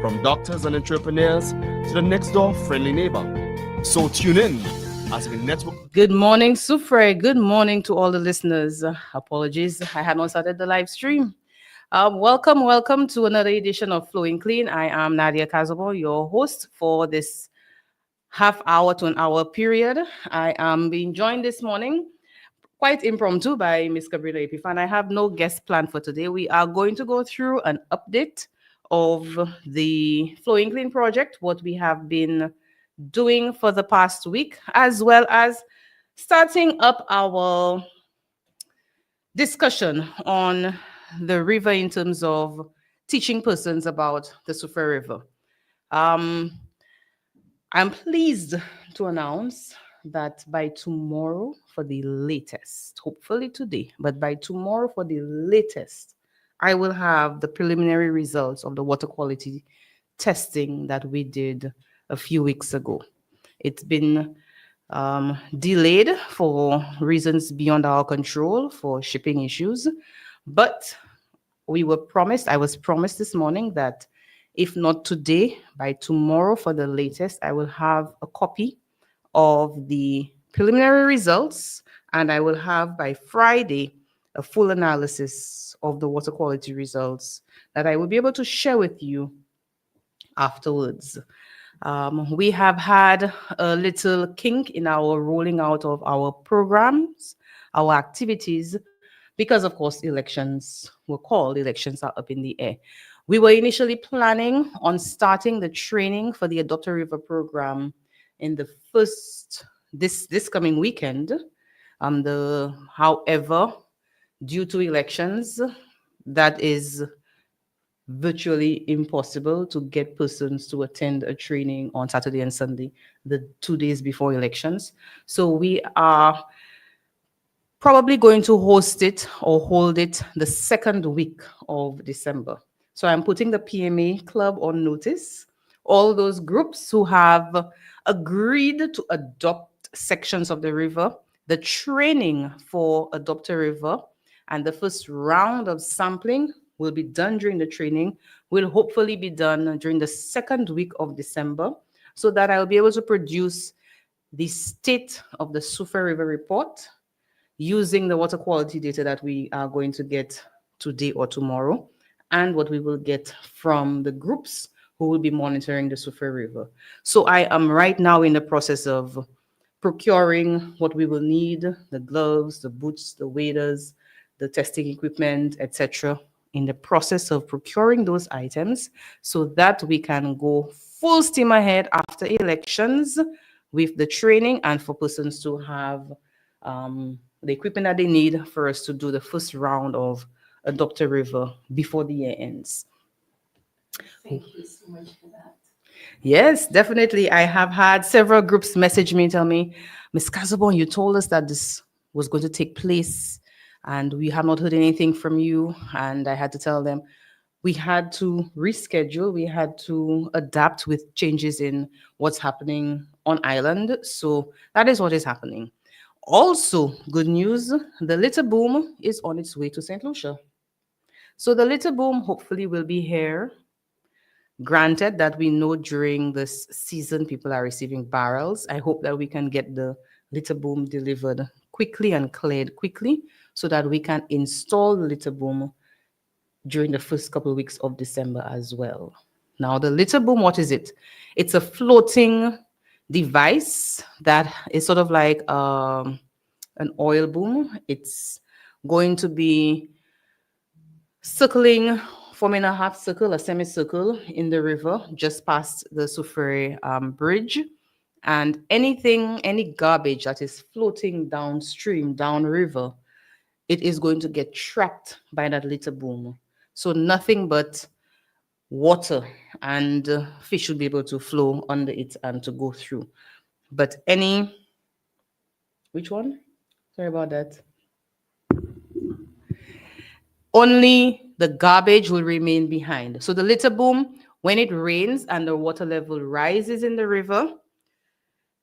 from doctors and entrepreneurs to the next door friendly neighbor. So tune in as we network. Good morning, Soufriere. Good morning to all the listeners. Apologies, I had not started the live stream. Welcome to another edition of Flowing Clean. I am Nadia Kazabo, your host for this half hour to an hour period. I am being joined this morning, quite impromptu, by Ms. Gabriela Epifan. I have no guest plan for today. We are going to go through an update of the Flowing Clean project, what we have been doing for the past week, as well as starting up our discussion on the river in terms of teaching persons about the Soufriere River. I'm pleased to announce that by tomorrow, for the latest, hopefully today, but by tomorrow for the latest, I will have the preliminary results of the water quality testing that we did a few weeks ago. It's been delayed for reasons beyond our control, for shipping issues, but I was promised this morning that if not today, by tomorrow for the latest, I will have a copy of the preliminary results, and I will have by Friday a full analysis of the water quality results that I will be able to share with you afterwards. We have had a little kink in our rolling out of our programs, our activities, because of course elections were called, elections are up in the air. We were initially planning on starting the training for the Adopt a River program in the this coming weekend. However, due to elections, that is virtually impossible to get persons to attend a training on Saturday and Sunday, the 2 days before elections. So we are probably going to host it or hold it the second week of December. So I'm putting the PMA Club on notice. All those groups who have agreed to adopt sections of the river, the training for Adopt a River, and the first round of sampling will be done during the training, will hopefully be done during the second week of December, so that I'll be able to produce the state of the Soufriere River report using the water quality data that we are going to get today or tomorrow, and what we will get from the groups who will be monitoring the Soufriere River. So I am right now in the process of procuring what we will need, the gloves, the boots, the waders, the testing equipment, etc., in the process of procuring those items so that we can go full steam ahead after elections with the training and for persons to have the equipment that they need for us to do the first round of Adopt a River before the year ends. Thank you so much for that. Yes, definitely. I have had several groups message me and tell me, Ms. Kazabon, you told us that this was going to take place and we have not heard anything from you. And I had to tell them we had to reschedule, we had to adapt with changes in what's happening on island. So that is what is happening. Also, good news, the litter boom is on its way to St. Lucia. So the litter boom hopefully will be here. Granted that we know during this season people are receiving barrels, I hope that we can get the litter boom delivered quickly and cleared quickly so that we can install the litter boom during the first couple of weeks of December as well. Now, the litter boom, what is it? It's a floating device that is sort of like an oil boom. It's going to be circling, forming a half circle, a semicircle in the river just past the Soufriere bridge. And any garbage that is floating downstream, downriver, it is going to get trapped by that litter boom. So nothing but water and fish should be able to flow under it and to go through. But which one? Sorry about that. Only the garbage will remain behind. So the litter boom, when it rains and the water level rises in the river,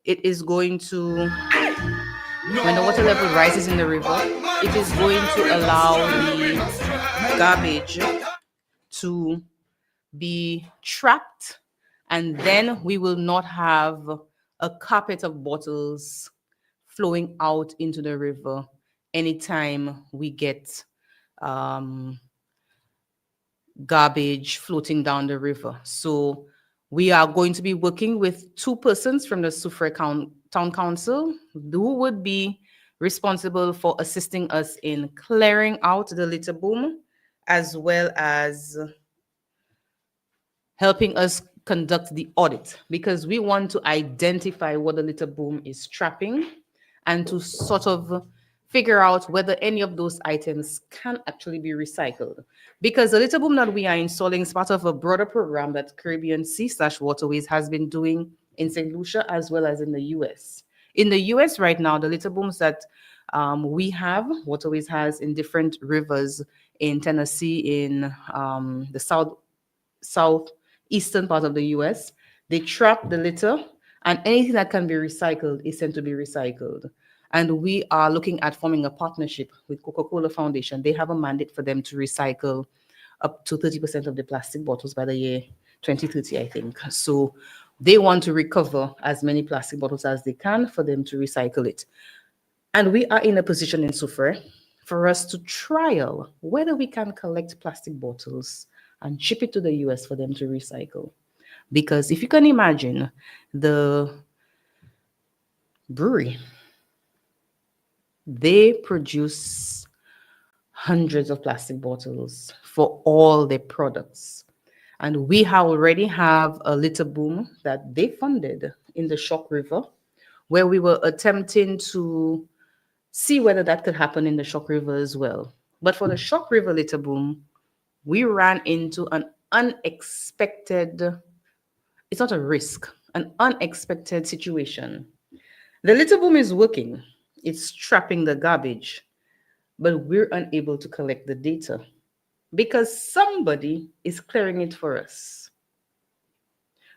it is going to, when the water level rises in the river, it is going to allow the garbage to be trapped, and then we will not have a carpet of bottles flowing out into the river anytime we get um, garbage floating down the river. So we are going to be working with two persons from the Soufriere Town Council who would be responsible for assisting us in clearing out the litter boom, as well as helping us conduct the audit, because we want to identify what the litter boom is trapping and to sort of figure out whether any of those items can actually be recycled. Because the litter boom that we are installing is part of a broader program that Caribbean Sea/Waterways has been doing in St. Lucia as well as in the US. In the US right now, the litter booms that we have, Waterways has in different rivers in Tennessee, in the southeastern part of the US, they trap the litter, and anything that can be recycled is sent to be recycled. And we are looking at forming a partnership with Coca-Cola Foundation. They have a mandate for them to recycle up to 30% of the plastic bottles by the year 2030, I think. So they want to recover as many plastic bottles as they can for them to recycle it. And we are in a position in Soufriere for us to trial whether we can collect plastic bottles and ship it to the US for them to recycle. Because if you can imagine, the brewery, they produce hundreds of plastic bottles for all their products. And we already have a litter boom that they funded in the Shock River, where we were attempting to see whether that could happen in the Shock River as well. But for the Shock River litter boom, we ran into an unexpected, it's not a risk, an unexpected situation. The litter boom is working, it's trapping the garbage, but we're unable to collect the data because somebody is clearing it for us.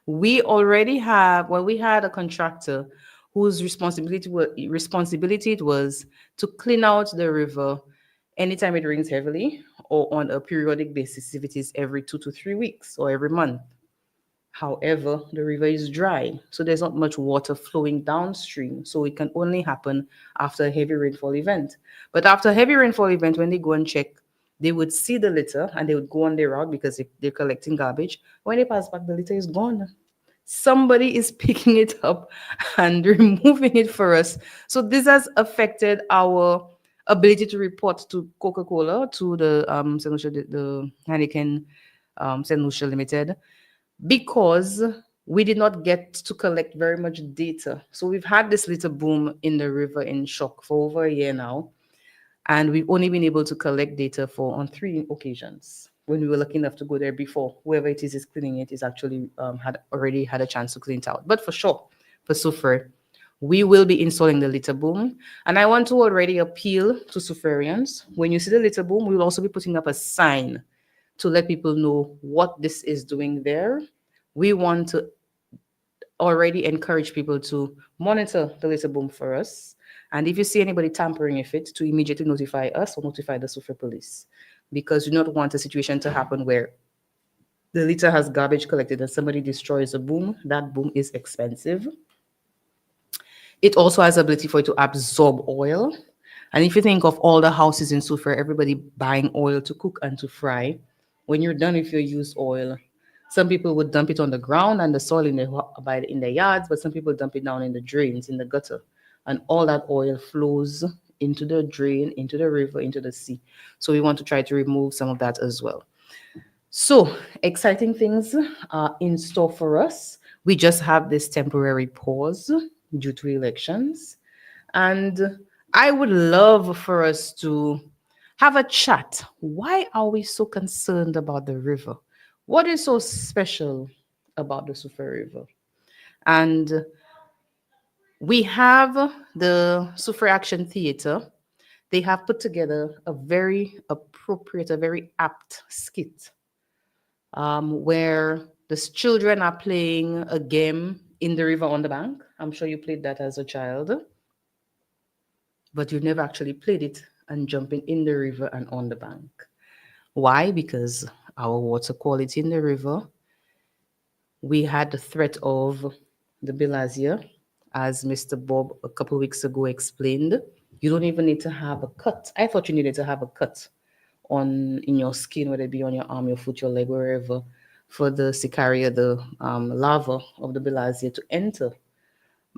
We already have, well, we had a contractor whose responsibility it was to clean out the river anytime it rains heavily or on a periodic basis if it is every 2 to 3 weeks or every month. However, the river is dry, so there's not much water flowing downstream, so it can only happen after a heavy rainfall event. But after a heavy rainfall event, when they go and check, they would see the litter and they would go on their route because they're collecting garbage. When they pass back, the litter is gone. Somebody is picking it up and removing it for us. So this has affected our ability to report to Coca-Cola, to the St. Lucia, the Heineken St. Lucia Limited, because we did not get to collect very much data. So we've had this litter boom in the river in Shock for over a year now, and we've only been able to collect data on 3 occasions when we were lucky enough to go there before whoever it is cleaning it is actually had already had a chance to clean it out. But for sure, for Soufriere, we will be installing the litter boom. And I want to already appeal to Soufrierians. When you see the litter boom, we will also be putting up a sign to let people know what this is doing there. We want to already encourage people to monitor the litter boom for us. And if you see anybody tampering with it, to immediately notify us or notify the Soufriere police, because we do not want a situation to happen where the litter has garbage collected and somebody destroys a boom. That boom is expensive. It also has the ability for it to absorb oil. And if you think of all the houses in Soufriere, everybody buying oil to cook and to fry, when you're done with your used oil, some people would dump it on the ground and the soil in their yards, but some people dump it down in the drains, in the gutter. And all that oil flows into the drain, into the river, into the sea. So we want to try to remove some of that as well. So exciting things are in store for us. We just have this temporary pause due to elections. And I would love for us to have a chat. Why are we so concerned about the river? What is so special about the Soufriere River? And we have the Soufriere Action Theatre. They have put together a very appropriate, a very apt skit where the children are playing a game in the river on the bank. I'm sure you played that as a child, but you've never actually played it and jumping in the river and on the bank. Why? Because our water quality in the river We had the threat of the bilharzia, as Mr. Bob a couple weeks ago explained. You don't even need to have a cut. I thought you needed to have a cut on in your skin, whether it be on your arm, your foot, your leg, wherever, for the sicaria, the larva of the bilharzia, to enter.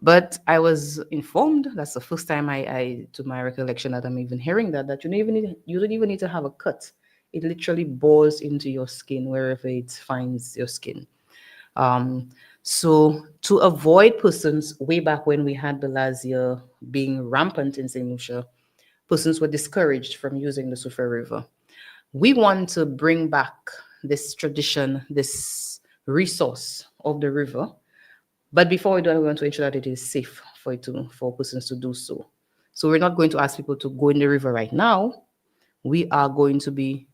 But I was informed, that's the first time to my recollection that I'm even hearing that you don't even need to have a cut. It literally bores into your skin wherever it finds your skin. Um, so to avoid persons, way back when we had bilharzia being rampant in St. Lucia, persons were discouraged from using the Soufriere River. We want to bring back this tradition, this resource of the river. But before we do that, we want to ensure that it is safe for persons to do so. So we're not going to ask people to go in the river right now. We are going to be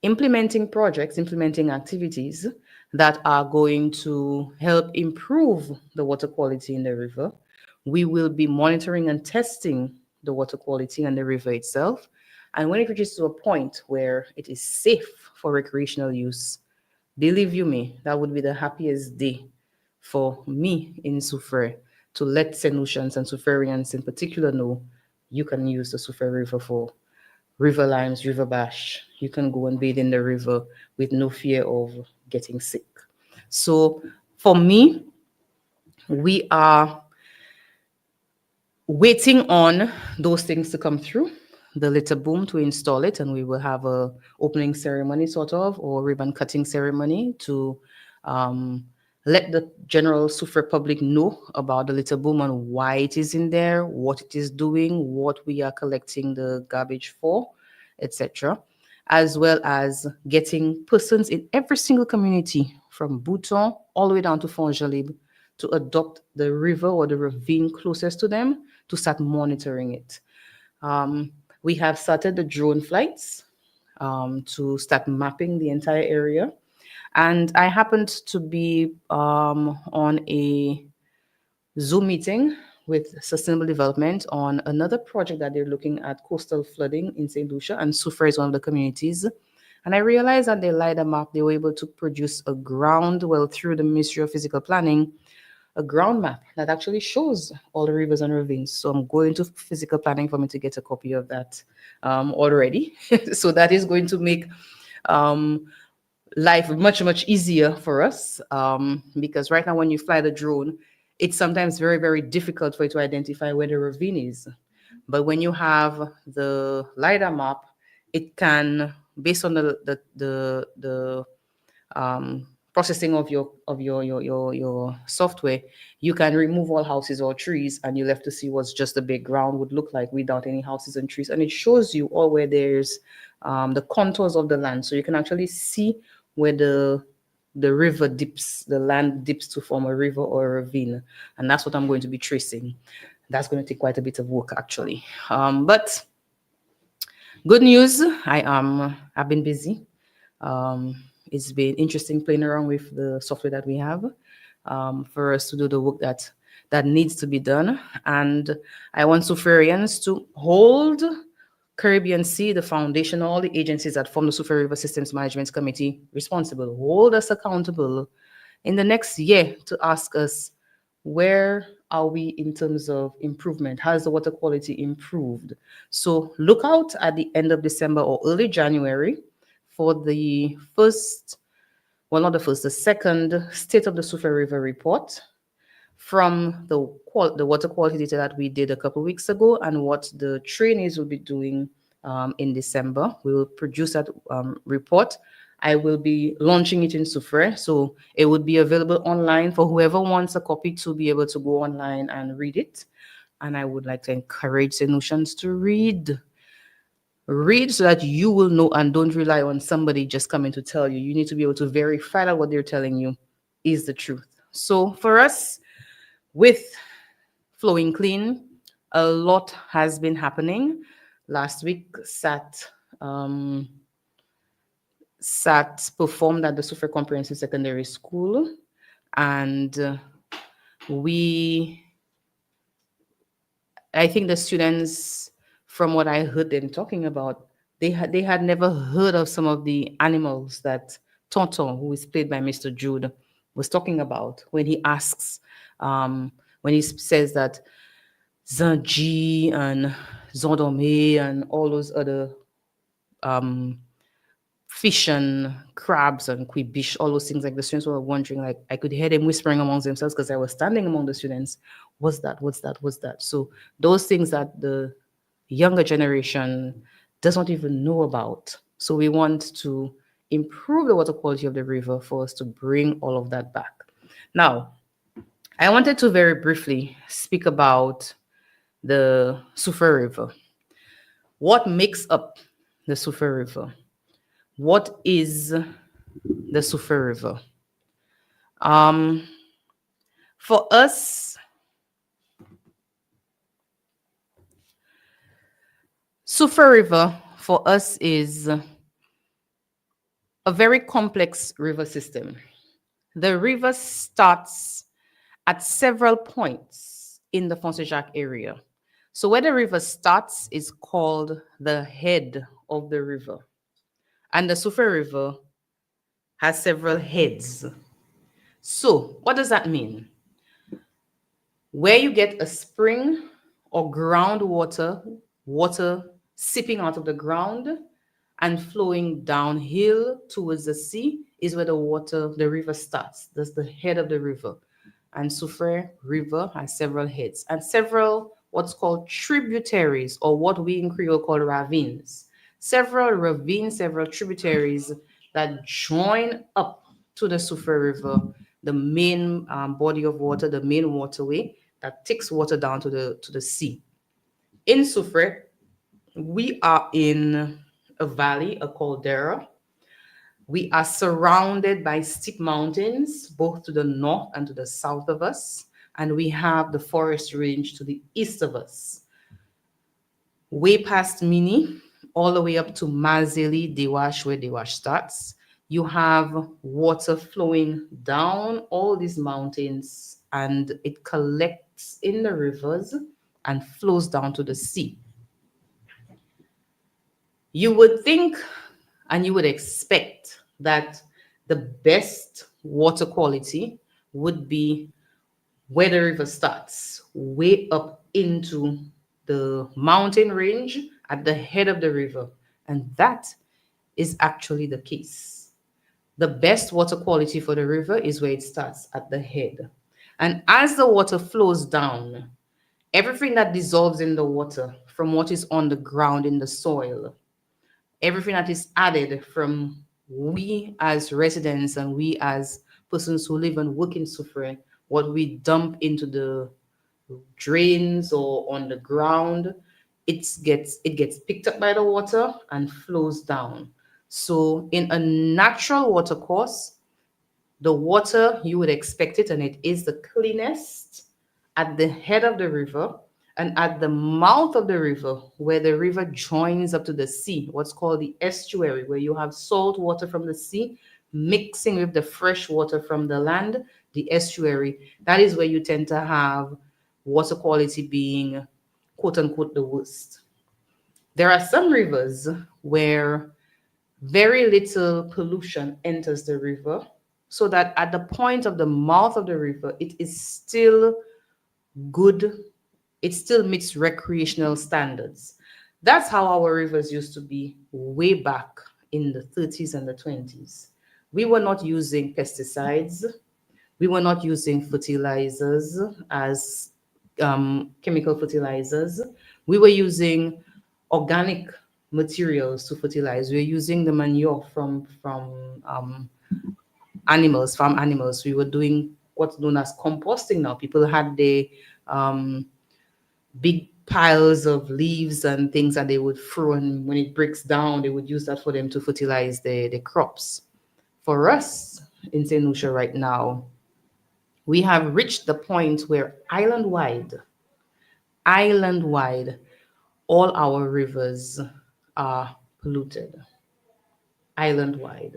implementing projects, implementing activities that are going to help improve the water quality in the river. We will be monitoring and testing the water quality in the river itself. And when it reaches to a point where it is safe for recreational use, believe you me, that would be the happiest day for me in Soufriere to let St. Lucians and Soufrierians in particular know you can use the Soufriere River for river limes, river bash. You can go and bathe in the river with no fear of getting sick. So for me, we are waiting on those things to come through, the litter boom to install it, and we will have a opening ceremony sort of, or ribbon cutting ceremony to let the general Soufriere public know about the litter boom and why it is in there, what it is doing, what we are collecting the garbage for, etc., as well as getting persons in every single community from Bouton all the way down to Fonjalib to adopt the river or the ravine closest to them to start monitoring it. We have started the drone flights to start mapping the entire area. And I happened to be on a Zoom meeting with Sustainable Development on another project that they're looking at coastal flooding in St. Lucia, and Soufriere is one of the communities. And I realized that they LiDAR map, they were able to produce a ground, well, through the Ministry of Physical Planning, a ground map that actually shows all the rivers and ravines. So I'm going to physical planning for me to get a copy of that already. So that is going to make life much, much easier for us because right now when you fly the drone, it's sometimes very, very difficult for you to identify where the ravine is. But when you have the LiDAR map, it can, based on the processing of your software, you can remove all houses or trees, and you're left to see what's just the background would look like without any houses and trees. And it shows you all where there's the contours of the land, so you can actually see where the river dips, the land dips to form a river or a ravine, and that's what I'm going to be tracing. That's going to take quite a bit of work, actually. But good news, I've been busy. It's been interesting playing around with the software that we have for us to do the work that needs to be done. And I want Soufrierians to hold Caribbean Sea, the foundation, all the agencies that form the Soufriere River Systems Management Committee responsible, hold us accountable in the next year to ask us, where are we in terms of improvement? Has the water quality improved? So look out at the end of December or early January for the first, well, not the first, the second State of the Soufriere River report from the water quality data that we did a couple of weeks ago and what the trainees will be doing in December. We will produce that report. I will be launching it in Soufriere, so it would be available online for whoever wants a copy to be able to go online and read it. And I would like to encourage St. Lucians to read so that you will know and don't rely on somebody just coming to tell you. You need to be able to verify that what they're telling you is the truth. So for us, with Flowing Clean, a lot has been happening. Last week, SAT performed at the Soufriere Comprehensive Secondary School, and I think the students, from what I heard them talking about, they had never heard of some of the animals that Tonton, who is played by Mr. Jude, was talking about when he asks, when he says that Zanji and Zondome and all those other um, fish and crabs and quibish, all those things, like the students were wondering, like I could hear them whispering amongst themselves because I was standing among the students. What's that? What's that? What's that? So those things that the younger generation doesn't even know about. So we want to improve the water quality of the river for us to bring all of that back. Now, I wanted to very briefly speak about the Soufriere River. What makes up the Soufriere River? What is the Soufriere River? Um, for us, Soufriere River for us is a very complex river system. The river starts at several points in the Fonsejac area. So where the river starts is called the head of the river. And the Soufriere River has several heads. So what does that mean? Where you get a spring or groundwater, water sipping out of the ground and flowing downhill towards the sea is where the river starts. That's the head of the river. And Soufriere River has several heads and several what's called tributaries, or what we in Creole call ravines. Several ravines, several tributaries that join up to the Soufriere River, the main body of water, the main waterway that takes water down to the sea. In Soufriere, we are in a valley, a caldera. We are surrounded by steep mountains, both to the north and to the south of us. And we have the forest range to the east of us. Way past Mini, all the way up to Mazeli, Dewash, where Dewash starts. You have water flowing down all these mountains and it collects in the rivers and flows down to the sea. You would think and you would expect that the best water quality would be where the river starts, way up into the mountain range at the head of the river. And that is actually the case. The best water quality for the river is where it starts at the head. And as the water flows down, everything that dissolves in the water from what is on the ground in the soil, everything that is added from we as residents and we as persons who live and work in Soufriere, what we dump into the drains or on the ground, it gets picked up by the water and flows down. So in a natural water course, the water you would expect it, and it is the cleanest at the head of the river and at the mouth of the river, where the river joins up to the sea, what's called the estuary, where you have salt water from the sea mixing with the fresh water from the land, the estuary. That is where you tend to have water quality being quote unquote the worst. There are some rivers where very little pollution enters the river, so that at the point of the mouth of the river, it is still good. It still meets recreational standards. That's how our rivers used to be way back in the 30s and the 20s. We were not using pesticides. We were not using fertilizers as chemical fertilizers. We were using organic materials to fertilize. We were using the manure from animals, farm animals. We were doing what's known as composting now. People had the big piles of leaves and things that they would throw, and when it breaks down, they would use that for them to fertilize the crops. For us in St. Lucia right now, we have reached the point where island wide, all our rivers are polluted. Island wide.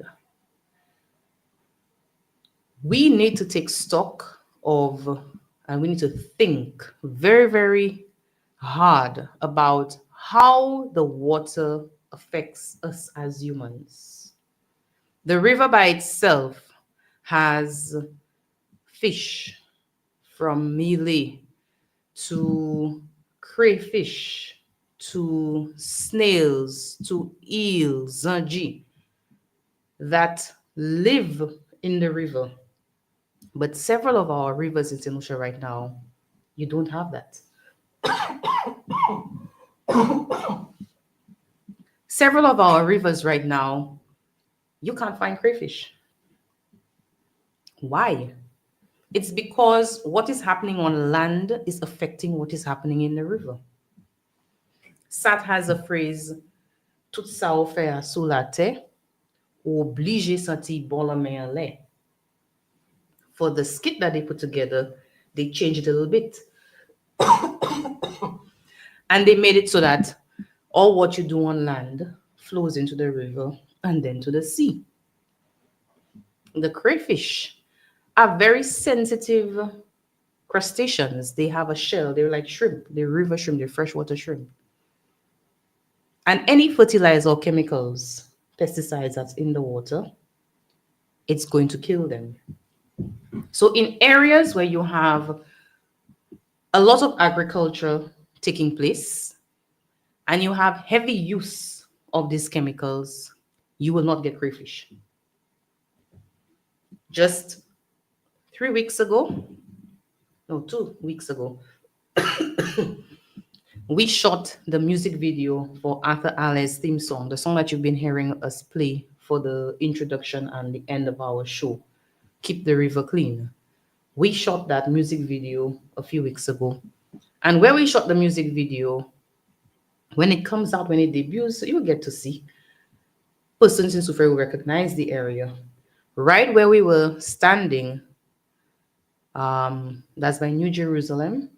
We need to take stock of, and we need to think very, very hard about how the water affects us as humans. The river by itself has fish, from mealy to crayfish to snails to eels, zanji, that live in the river. But several of our rivers in St. Lucia right now, you don't have that. Several of our rivers right now, you can't find crayfish. Why? It's because what is happening on land is affecting what is happening in the river. Sat has a phrase, tout ça ou fait sous la terre, obligé senti bon la main en l'air. For the skit that they put together, they changed it a little bit. And they made it so that all what you do on land flows into the river and then to the sea. The crayfish are very sensitive crustaceans. They have a shell. They're like shrimp. They're river shrimp. They're freshwater shrimp. And any fertilizer or chemicals, pesticides that's in the water, it's going to kill them. So in areas where you have a lot of agriculture taking place and you have heavy use of these chemicals, you will not get crayfish. Just 2 weeks ago, we shot the music video for Arthur Allen's theme song, the song that you've been hearing us play for the introduction and the end of our show, Keep the River Clean. We shot that music video a few weeks ago. And where we shot the music video, when it comes out, when it debuts, you'll get to see persons in Soufriere will recognize the area. Right where we were standing, that's by New Jerusalem,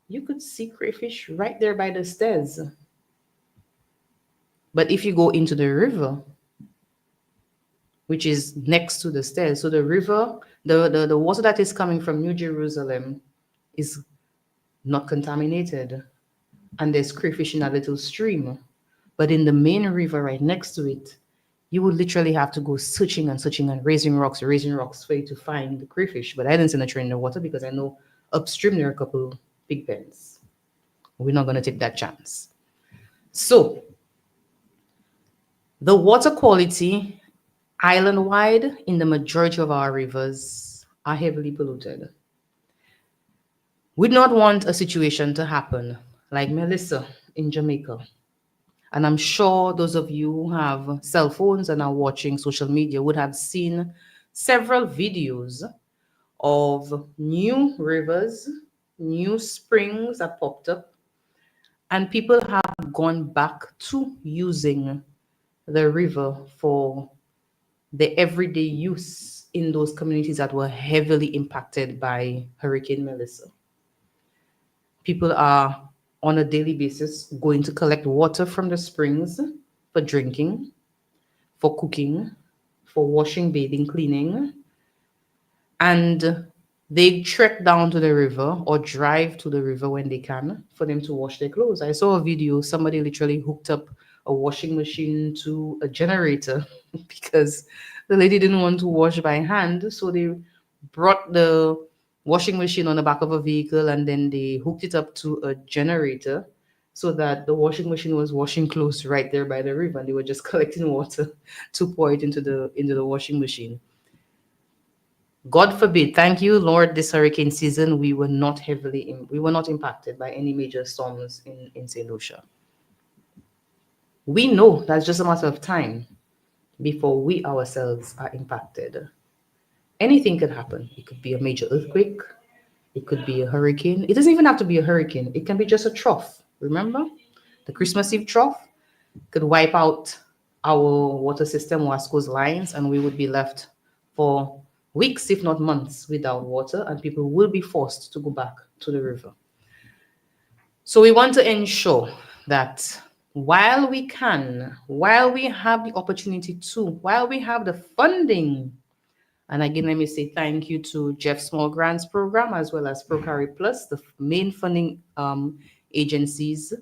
you could see crayfish right there by the stairs. But if you go into the river, which is next to the stairs, so the river, the water that is coming from New Jerusalem is not contaminated. And there's crayfish in a little stream. But in the main river right next to it, you would literally have to go searching and raising rocks for you to find the crayfish. But I didn't send a train in the water because I know upstream there are a couple big pens. We're not going to take that chance. So the water quality island-wide in the majority of our rivers are heavily polluted. We do not want a situation to happen like Melissa in Jamaica. And I'm sure those of you who have cell phones and are watching social media would have seen several videos of new rivers, new springs that popped up, and people have gone back to using the river for the everyday use in those communities that were heavily impacted by Hurricane Melissa. People are on a daily basis going to collect water from the springs for drinking, for cooking, for washing, bathing, cleaning. And they trek down to the river or drive to the river when they can for them to wash their clothes. I saw a video, somebody literally hooked up a washing machine to a generator because the lady didn't want to wash by hand. So they brought the washing machine on the back of a vehicle and then they hooked it up to a generator so that the washing machine was washing clothes right there by the river, and they were just collecting water to pour it into the washing machine. God forbid, thank you, Lord, this hurricane season, we were not impacted by any major storms in St. Lucia. We know that's just a matter of time before we ourselves are impacted. Anything could happen. It could be a major earthquake. It could be a hurricane. It doesn't even have to be a hurricane. It can be just a trough. Remember? The Christmas Eve trough could wipe out our water system, Wasco's lines, and we would be left for weeks, if not months, without water, and people will be forced to go back to the river. So we want to ensure that while we can, while we have the opportunity to, while we have the funding, and again, let me say thank you to Jeff Small Grants Program as well as Procari Plus, the main funding agencies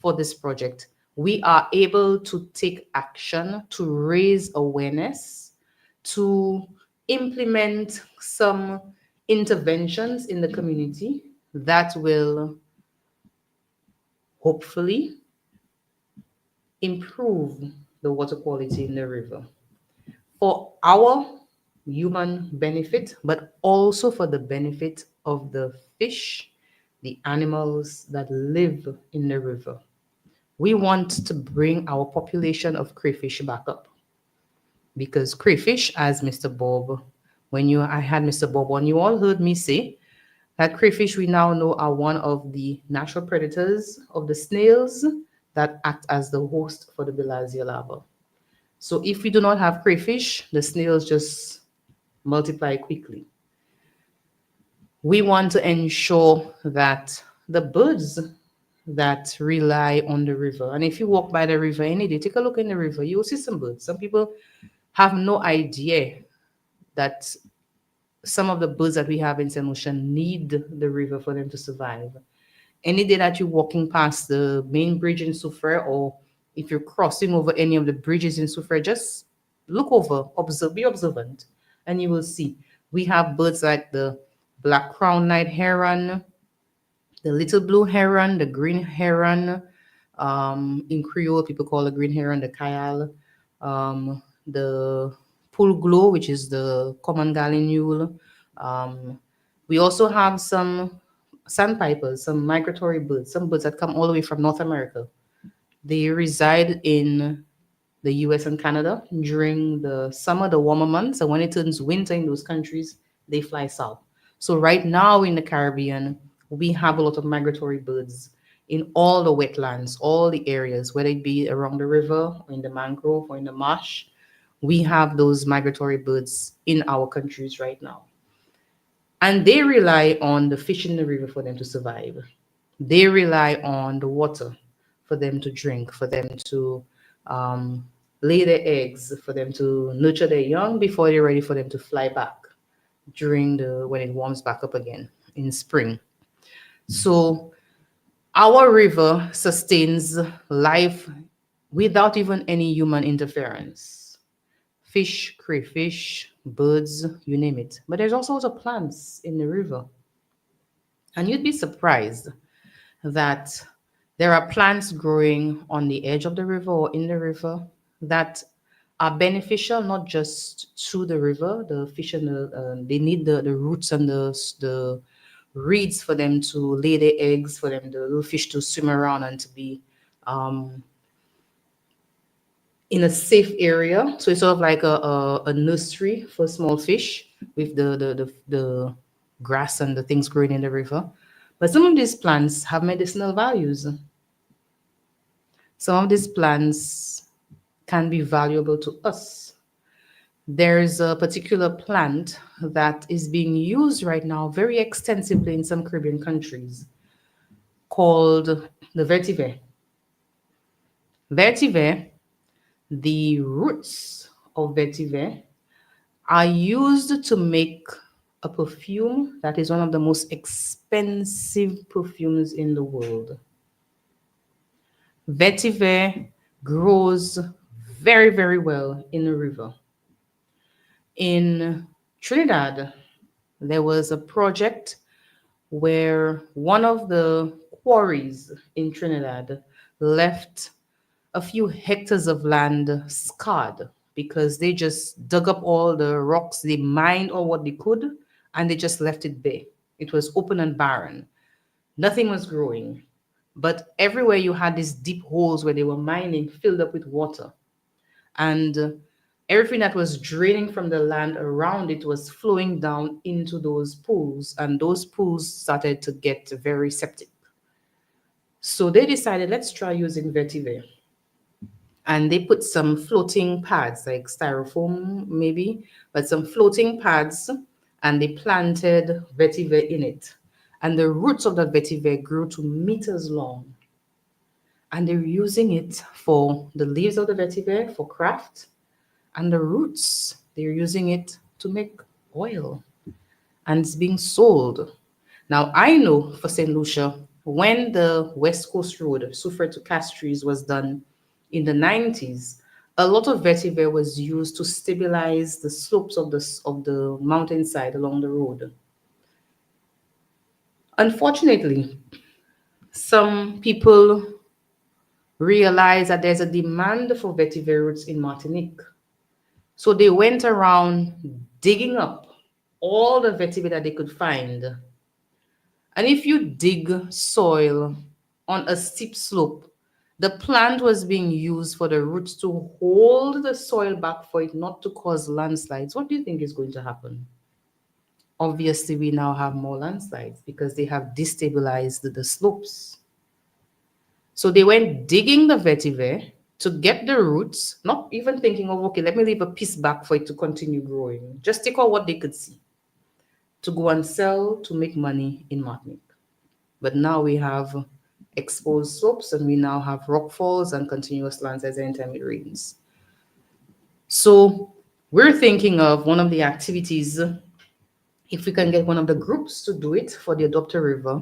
for this project. We are able to take action to raise awareness, to implement some interventions in the community that will hopefully improve the water quality in the river for our human benefit, but also for the benefit of the fish, the animals that live in the river. We want to bring our population of crayfish back up because crayfish, as Mr. Bob, when you I had Mr. Bob on, you all heard me say that crayfish we now know are one of the natural predators of the snails that act as the host for the bilharzia larva. So if we do not have crayfish, the snails just multiply quickly. We want to ensure that the birds that rely on the river, and if you walk by the river any day, take a look in the river, you will see some birds. Some people have no idea that some of the birds that we have in St. Lucia need the river for them to survive. Any day that you're walking past the main bridge in Soufriere, or if you're crossing over any of the bridges in Soufriere, just look over, observe, be observant, and you will see. We have birds like the black crowned night heron, the little blue heron, the green heron. In Creole, people call the green heron the kayal. The pool glow, which is the common gallinule. Um, we also have some sandpipers, some migratory birds, some birds that come all the way from North America. They reside in the US and Canada during the summer, the warmer months. And when it turns winter in those countries, they fly south. So, right now in the Caribbean, we have a lot of migratory birds in all the wetlands, all the areas, whether it be around the river, or in the mangrove, or in the marsh. We have those migratory birds in our countries right now. And they rely on the fish in the river for them to survive. They rely on the water for them to drink, for them to um, lay their eggs, for them to nurture their young before they're ready for them to fly back during the when it warms back up again in spring. So our river sustains life without even any human interference. Fish, crayfish, birds, you name it. But there's also lots of plants in the river. And you'd be surprised that there are plants growing on the edge of the river or in the river that are beneficial not just to the river. The fish and they need the roots and the reeds for them to lay their eggs, for them the little fish to swim around and to be um, in a safe area. So it's sort of like a nursery for small fish with the grass and the things growing in the river. But some of these plants have medicinal values. Some of these plants can be valuable to us. There's a particular plant that is being used right now very extensively in some Caribbean countries called the vetiver. Vetiver, the roots of vetiver are used to make a perfume that is one of the most expensive perfumes in the world. Vetiver grows very, very well in the river. In Trinidad, there was a project where one of the quarries in Trinidad left a few hectares of land scarred because they just dug up all the rocks, they mined all what they could, and they just left it bare. It was open and barren. Nothing was growing. But everywhere you had these deep holes where they were mining filled up with water. And everything that was draining from the land around it was flowing down into those pools. And those pools started to get very septic. So they decided, let's try using vetiver. And they put some floating pads, like styrofoam maybe, but some floating pads, and they planted vetiver in it. And the roots of that vetiver grew to meters long. And they're using it for the leaves of the vetiver for craft, and the roots, they're using it to make oil, and it's being sold. Now, I know for St. Lucia, when the West Coast Road, Soufriere to Castries, was done in the 90s, a lot of vetiver was used to stabilize the slopes of the mountainside along the road. Unfortunately, some people realize that there's a demand for vetiver roots in Martinique. So they went around digging up all the vetiver that they could find. And if you dig soil on a steep slope, the plant was being used for the roots to hold the soil back for it not to cause landslides. What do you think is going to happen? Obviously, we now have more landslides because they have destabilized the slopes. So they went digging the vetiver to get the roots, not even thinking of, okay, let me leave a piece back for it to continue growing. Just take out what they could see to go and sell to make money in Martinique. But now we have exposed slopes and we now have rock falls and continuous landslides anytime it rains. So we're thinking of one of the activities, if we can get one of the groups to do it for the Adopter River,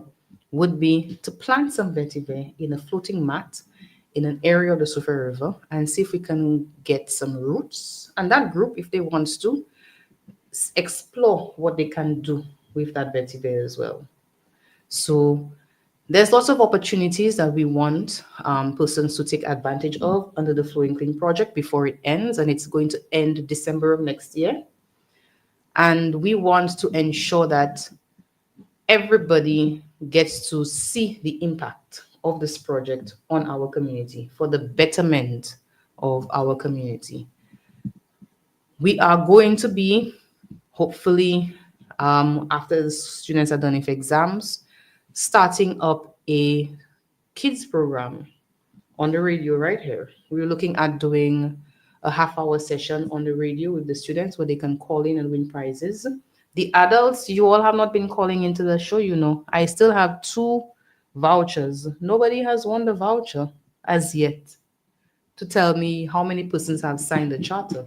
would be to plant some vetiver in a floating mat in an area of the Soufriere River and see if we can get some roots. And that group, if they want to, explore what they can do with that vetiver as well. So there's lots of opportunities that we want persons to take advantage of under the Flowing Clean project before it ends, and it's going to end December of next year. And we want to ensure that everybody gets to see the impact of this project on our community for the betterment of our community. We are going to be, hopefully, after the students are done with exams, starting up a kids program on the radio right here. We're looking at doing a half-hour session on the radio with the students where they can call in and win prizes. The adults, you all have not been calling into the show, you know. I still have 2 vouchers. Nobody has won the voucher as yet to tell me how many persons have signed the charter.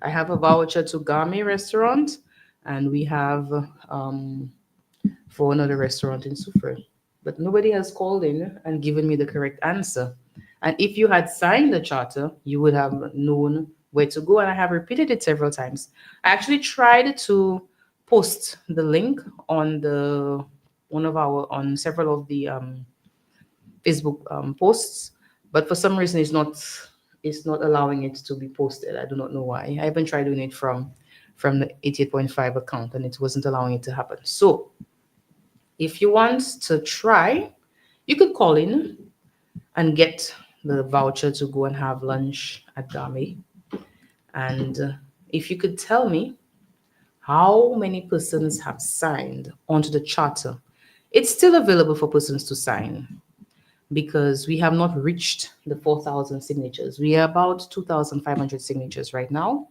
I have a voucher to Gourmet Restaurant, and we have for another restaurant in Soufriere. But nobody has called in and given me the correct answer. And if you had signed the charter, you would have known where to go. And I have repeated it several times. I actually tried to post the link on on several of the Facebook posts, but for some reason it's not allowing it to be posted. I do not know why. I even tried doing it from the 88.5 account and it wasn't allowing it to happen. So if you want to try, you could call in and get the voucher to go and have lunch at Gami. And if you could tell me how many persons have signed onto the charter, it's still available for persons to sign because we have not reached the 4,000 signatures. We are about 2,500 signatures right now.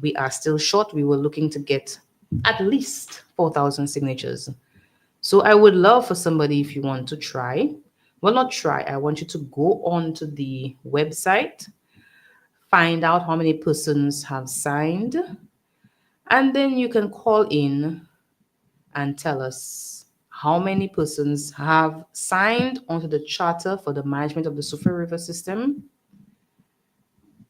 We are still short. We were looking to get at least 4,000 signatures. So I would love for somebody, if you want to try, well, not try, I want you to go on to the website, find out how many persons have signed, and then you can call in and tell us how many persons have signed onto the charter for the management of the Soufriere River system,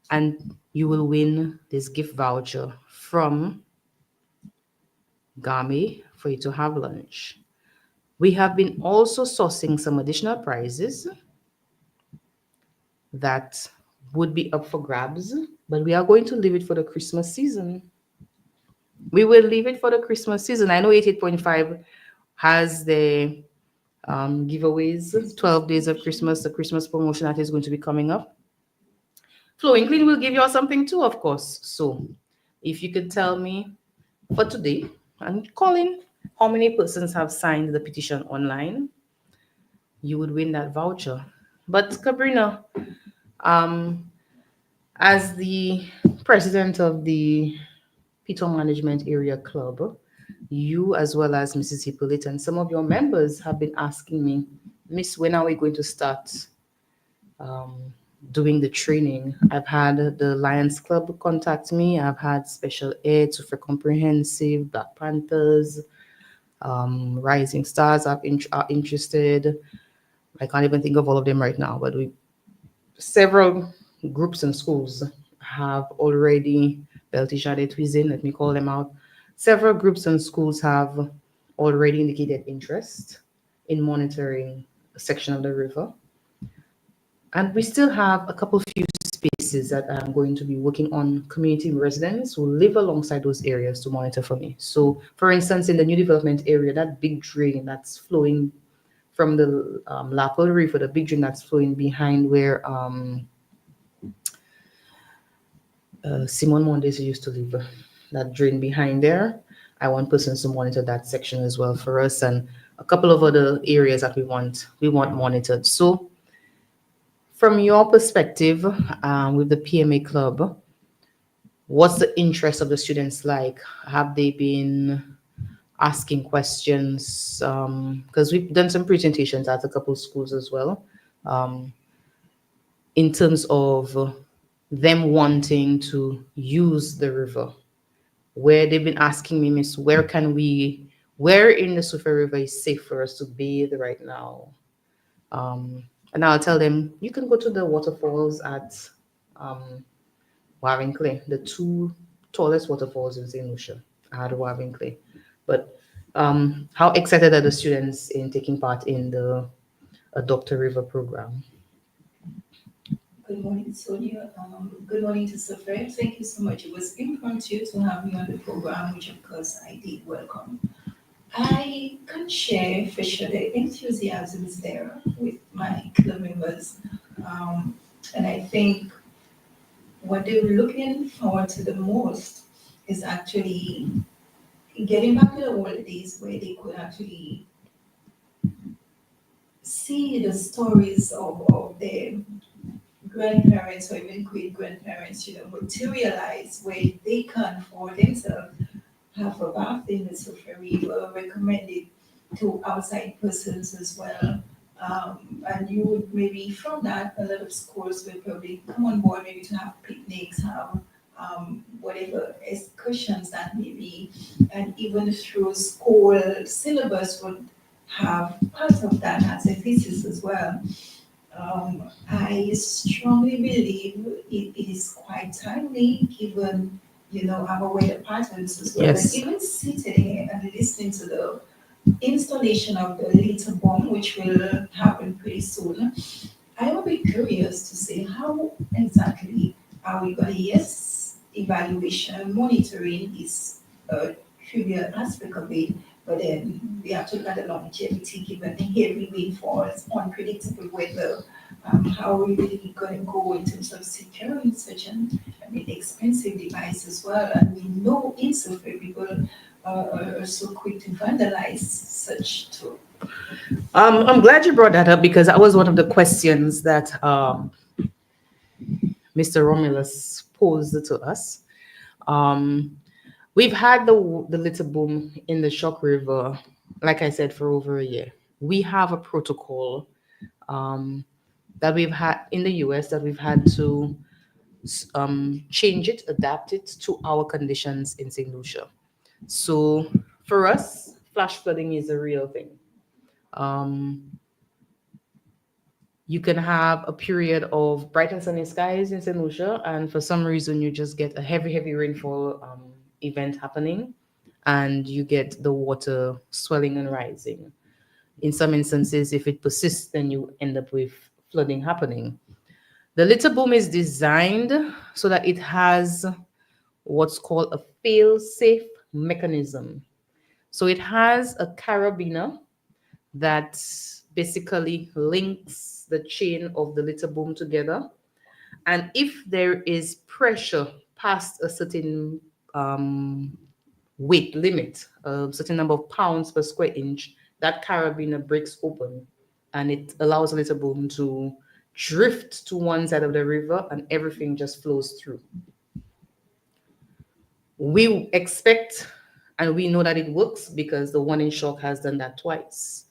and you will win this gift voucher from Gami for you to have lunch. We have been also sourcing some additional prizes that would be up for grabs, but we are going to leave it for the Christmas season. We will leave it for the Christmas season. I know 88.5 has the giveaways, 12 days of Christmas, the Christmas promotion that is going to be coming up. Flowing Clean will give you all something too, of course. So if you could tell me for today, and call in how many persons have signed the petition online, you would win that voucher. But Cabrina, as the president of the Piton Management Area Club, you as well as Mrs. Hippolyte and some of your members have been asking me, Miss, when are we going to start doing the training? I've had the Lions Club contact me. I've had Special Ed, Super Comprehensive, Black Panthers, Rising Stars are interested. I can't even think of all of them right now, but several groups and schools have already, Beltijade Twizin, let me call them out. Several groups and schools have already indicated interest in monitoring a section of the river. And we still have a couple few spaces that I'm going to be working on community residents who live alongside those areas to monitor for me. So, for instance, in the new development area, that big drain that's flowing from the Lapo River, the big drain that's flowing behind where Simon Mondes used to live, that drain behind there. I want persons to monitor that section as well for us, and a couple of other areas that we want monitored. So, from your perspective, with the PMA club, what's the interest of the students like? Have they been asking questions? Because we've done some presentations at a couple of schools as well, um, in terms of them wanting to use the river. Where they've been asking me, Miss, where in the Soufriere River is safe for us to bathe right now? And I'll tell them, you can go to the waterfalls at Wavinclay, the two tallest waterfalls in St. Lucia at Wavinclay. But how excited are the students in taking part in the Adopt a River program? Good morning, Sonia. Good morning to Soufriere. Thank you so much. It was impromptu to have me on the program, which of course I did welcome. I can share for sure the enthusiasm is there with my club members. And I think what they're looking forward to the most is actually getting back to the old days where they could actually see the stories of their grandparents or even great grandparents, materialize where they can for themselves have a bath in the Soufriere River, recommended to outside persons as well. And you would maybe from that, a lot of schools will probably come on board, maybe to have picnics, have whatever excursions that may be, and even through school syllabus would have part of that as a thesis as well. I strongly believe it is quite timely given, our weather patterns as well. Yes. But even sitting here and listening to the installation of the little bomb, which will happen pretty soon, I will be curious to see how exactly are we going to, yes, evaluation, monitoring is a trivial aspect of it, but then we have to look at the longevity given the heavy rainfalls, unpredictable weather, how are we really going to go in terms of securing such an expensive device as well. And we know insufferable people are so quick to vandalize such tool. I'm glad you brought that up because that was one of the questions that Mr. Romulus posed to us. We've had the little boom in the Shock River, like I said, for over a year. We have a protocol that we've had in the US that we've had to change it, adapt it to our conditions in St. Lucia. So for us, flash flooding is a real thing. Um, you can have a period of bright and sunny skies in St. Lucia, and for some reason, you just get a heavy, heavy rainfall event happening, and you get the water swelling and rising. In some instances, if it persists, then you end up with flooding happening. The litter boom is designed so that it has what's called a fail-safe mechanism. So it has a carabiner that basically links the chain of the litter boom together. And if there is pressure past a certain weight limit, a certain number of pounds per square inch, that carabiner breaks open and it allows the litter boom to drift to one side of the river and everything just flows through. We expect and we know that it works because the one in Shock has done that twice.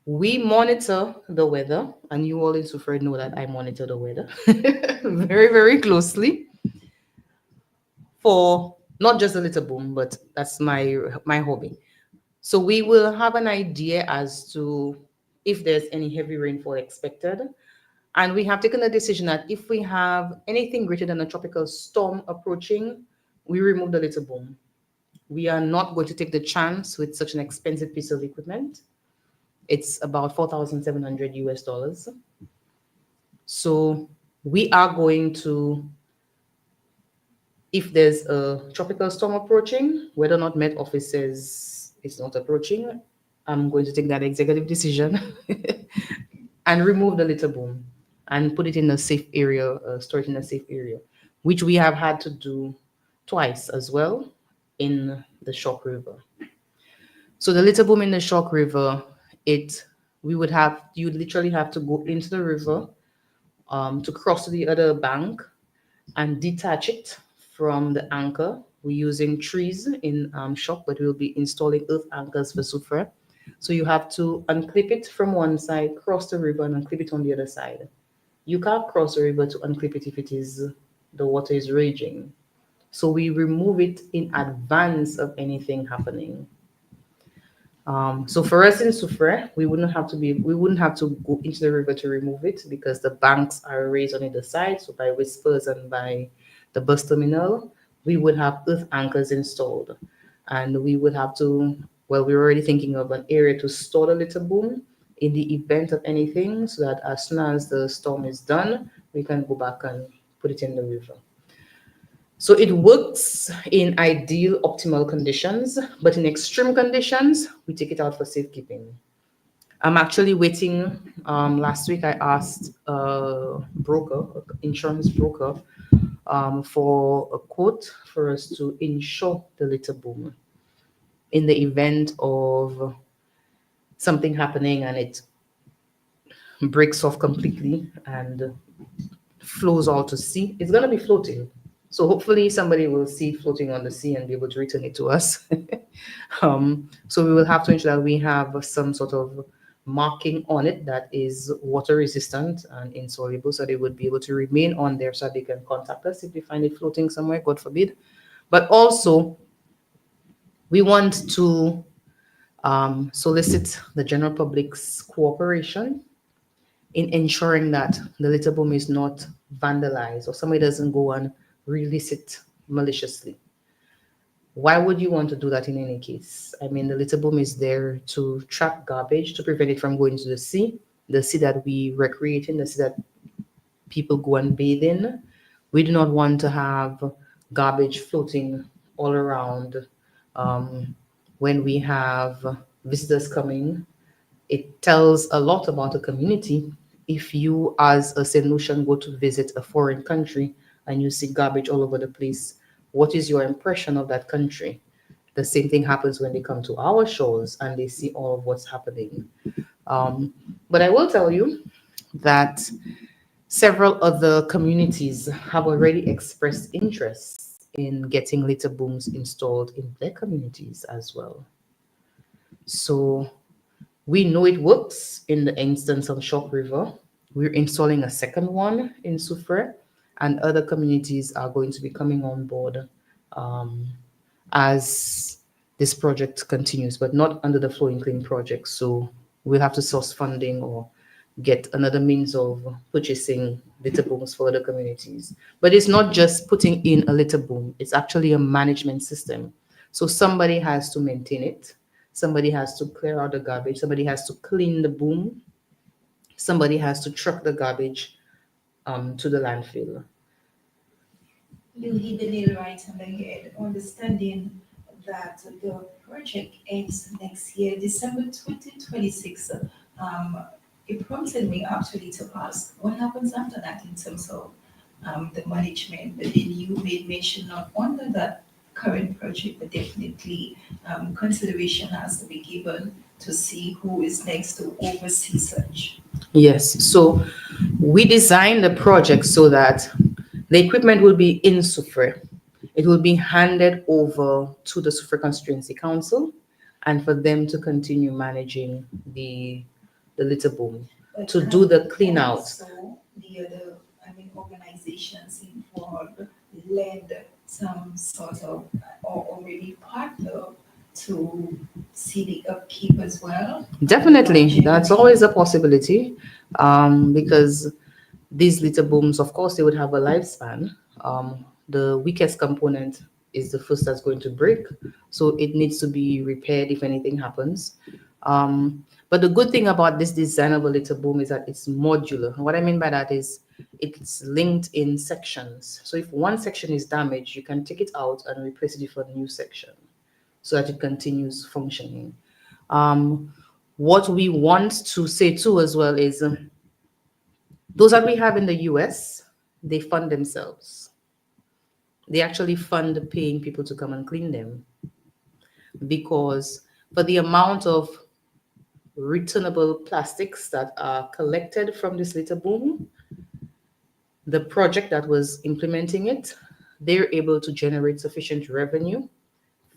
We monitor the weather, and you all in Soufriere know that I monitor the weather very, very closely for not just a little boom, but that's my hobby. So we will have an idea as to if there's any heavy rainfall expected. And we have taken a decision that if we have anything greater than a tropical storm approaching, we remove the little boom. we are not going to take the chance with such an expensive piece of equipment. It's about 4,700 US dollars. So we are going to, if there's a tropical storm approaching, whether or not Met Office says it's not approaching, I'm going to take that executive decision and remove the litter boom and put it in a safe area, store it in a safe area, which we have had to do twice as well in the Shock River. So the litter boom in the Shock River, it we would have you literally have to go into the river to cross to the other bank and detach it from the anchor. We're using trees in Shock, but we'll be installing earth anchors for Soufriere. So you have to unclip it from one side, cross the river, and unclip it on the other side. You can't cross the river to unclip it if it is the water is raging. So we remove it in advance of anything happening. So for us in Soufriere, we wouldn't have to go into the river to remove it because the banks are raised on either side. So by Whispers and by the bus terminal, we would have earth anchors installed, and we would have to. Well, we're already thinking of an area to store the litter boom in the event of anything, so that as soon as the storm is done, we can go back and put it in the river. So it works in ideal, optimal conditions, but in extreme conditions, we take it out for safekeeping. I'm actually waiting. Last week, I asked a broker, insurance broker, for a quote for us to insure the litter boom in the event of something happening and it breaks off completely and flows out to sea. It's going to be floating. So hopefully somebody will see it floating on the sea and be able to return it to us. So we will have to ensure that we have some sort of marking on it that is water resistant and insoluble, so they would be able to remain on there so that they can contact us if they find it floating somewhere, God forbid. But also, we want to solicit the general public's cooperation in ensuring that the litter boom is not vandalized or somebody doesn't go and release it maliciously. Why would you want to do that in any case? I mean, the litter boom is there to trap garbage, to prevent it from going to the sea that we recreate in, the sea that people go and bathe in. We do not want to have garbage floating all around when we have visitors coming. It tells a lot about a community. If you, as a St. Lucian, go to visit a foreign country and you see garbage all over the place, what is your impression of that country? The same thing happens when they come to our shores and they see all of what's happening. But I will tell you that several other communities have already expressed interest in getting litter booms installed in their communities as well. So we know it works in the instance of Shock River. We're installing a second one in Soufriere, and other communities are going to be coming on board as this project continues, but not under the Flowing Clean project. So we'll have to source funding or get another means of purchasing litter booms for other communities. But it's not just putting in a litter boom, it's actually a management system. So somebody has to maintain it, somebody has to clear out the garbage, somebody has to clean the boom, somebody has to truck the garbage to the landfill. You hit the nail right on the head, understanding that the project ends next year, December 2026. It prompted me actually to ask, what happens after that in terms of the management? But then you made mention not only that current project, but definitely consideration has to be given to see who is next to oversee such. Yes, so we designed the project so that the equipment will be in Soufriere. It will be handed over to the Soufriere Constituency Council and for them to continue managing the litter boom, But to do the clean out. also the other, organizations involved lend some sort of, or maybe partner to see the upkeep as well. Definitely, that's always a possibility because these litter booms, of course, they would have a lifespan. The weakest component is the first that's going to break. So it needs to be repaired if anything happens. But the good thing about this design of a litter boom is that it's modular. And what I mean by that is it's linked in sections. So if one section is damaged, you can take it out and replace it with a new section so that it continues functioning. Um, what we want to say too as well is those that we have in the US, they fund themselves. They actually fund paying people to come and clean them because for the amount of returnable plastics that are collected from this litter boom, the project that was implementing it, they're able to generate sufficient revenue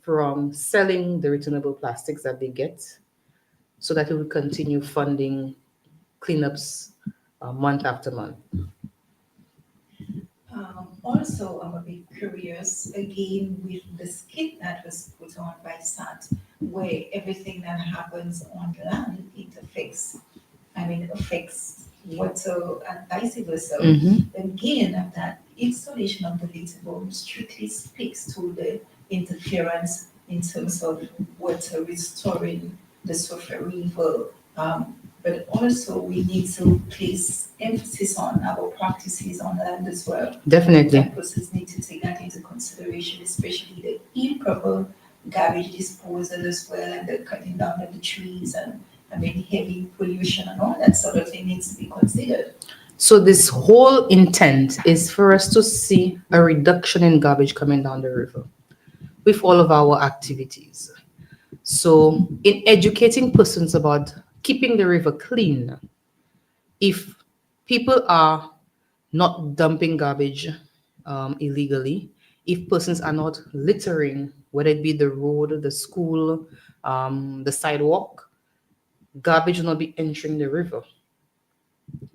from selling the returnable plastics that they get so that it will continue funding cleanups month after month. Also, I'm a bit curious again with the skit that was put on by SAT, where everything that happens on land affects water and vice versa. Again, that installation of the litter boom strictly speaks to the interference in terms of water restoring the Soufriere River. But also we need to place emphasis on our practices on land as well. Definitely. And persons need to take that into consideration, especially the improper garbage disposal as well, and the cutting down of the trees and heavy pollution and all that sort of thing needs to be considered. So this whole intent is for us to see a reduction in garbage coming down the river with all of our activities. So in educating persons about keeping the river clean, if people are not dumping garbage illegally, if persons are not littering, whether it be the road, the school, the sidewalk, garbage will not be entering the river.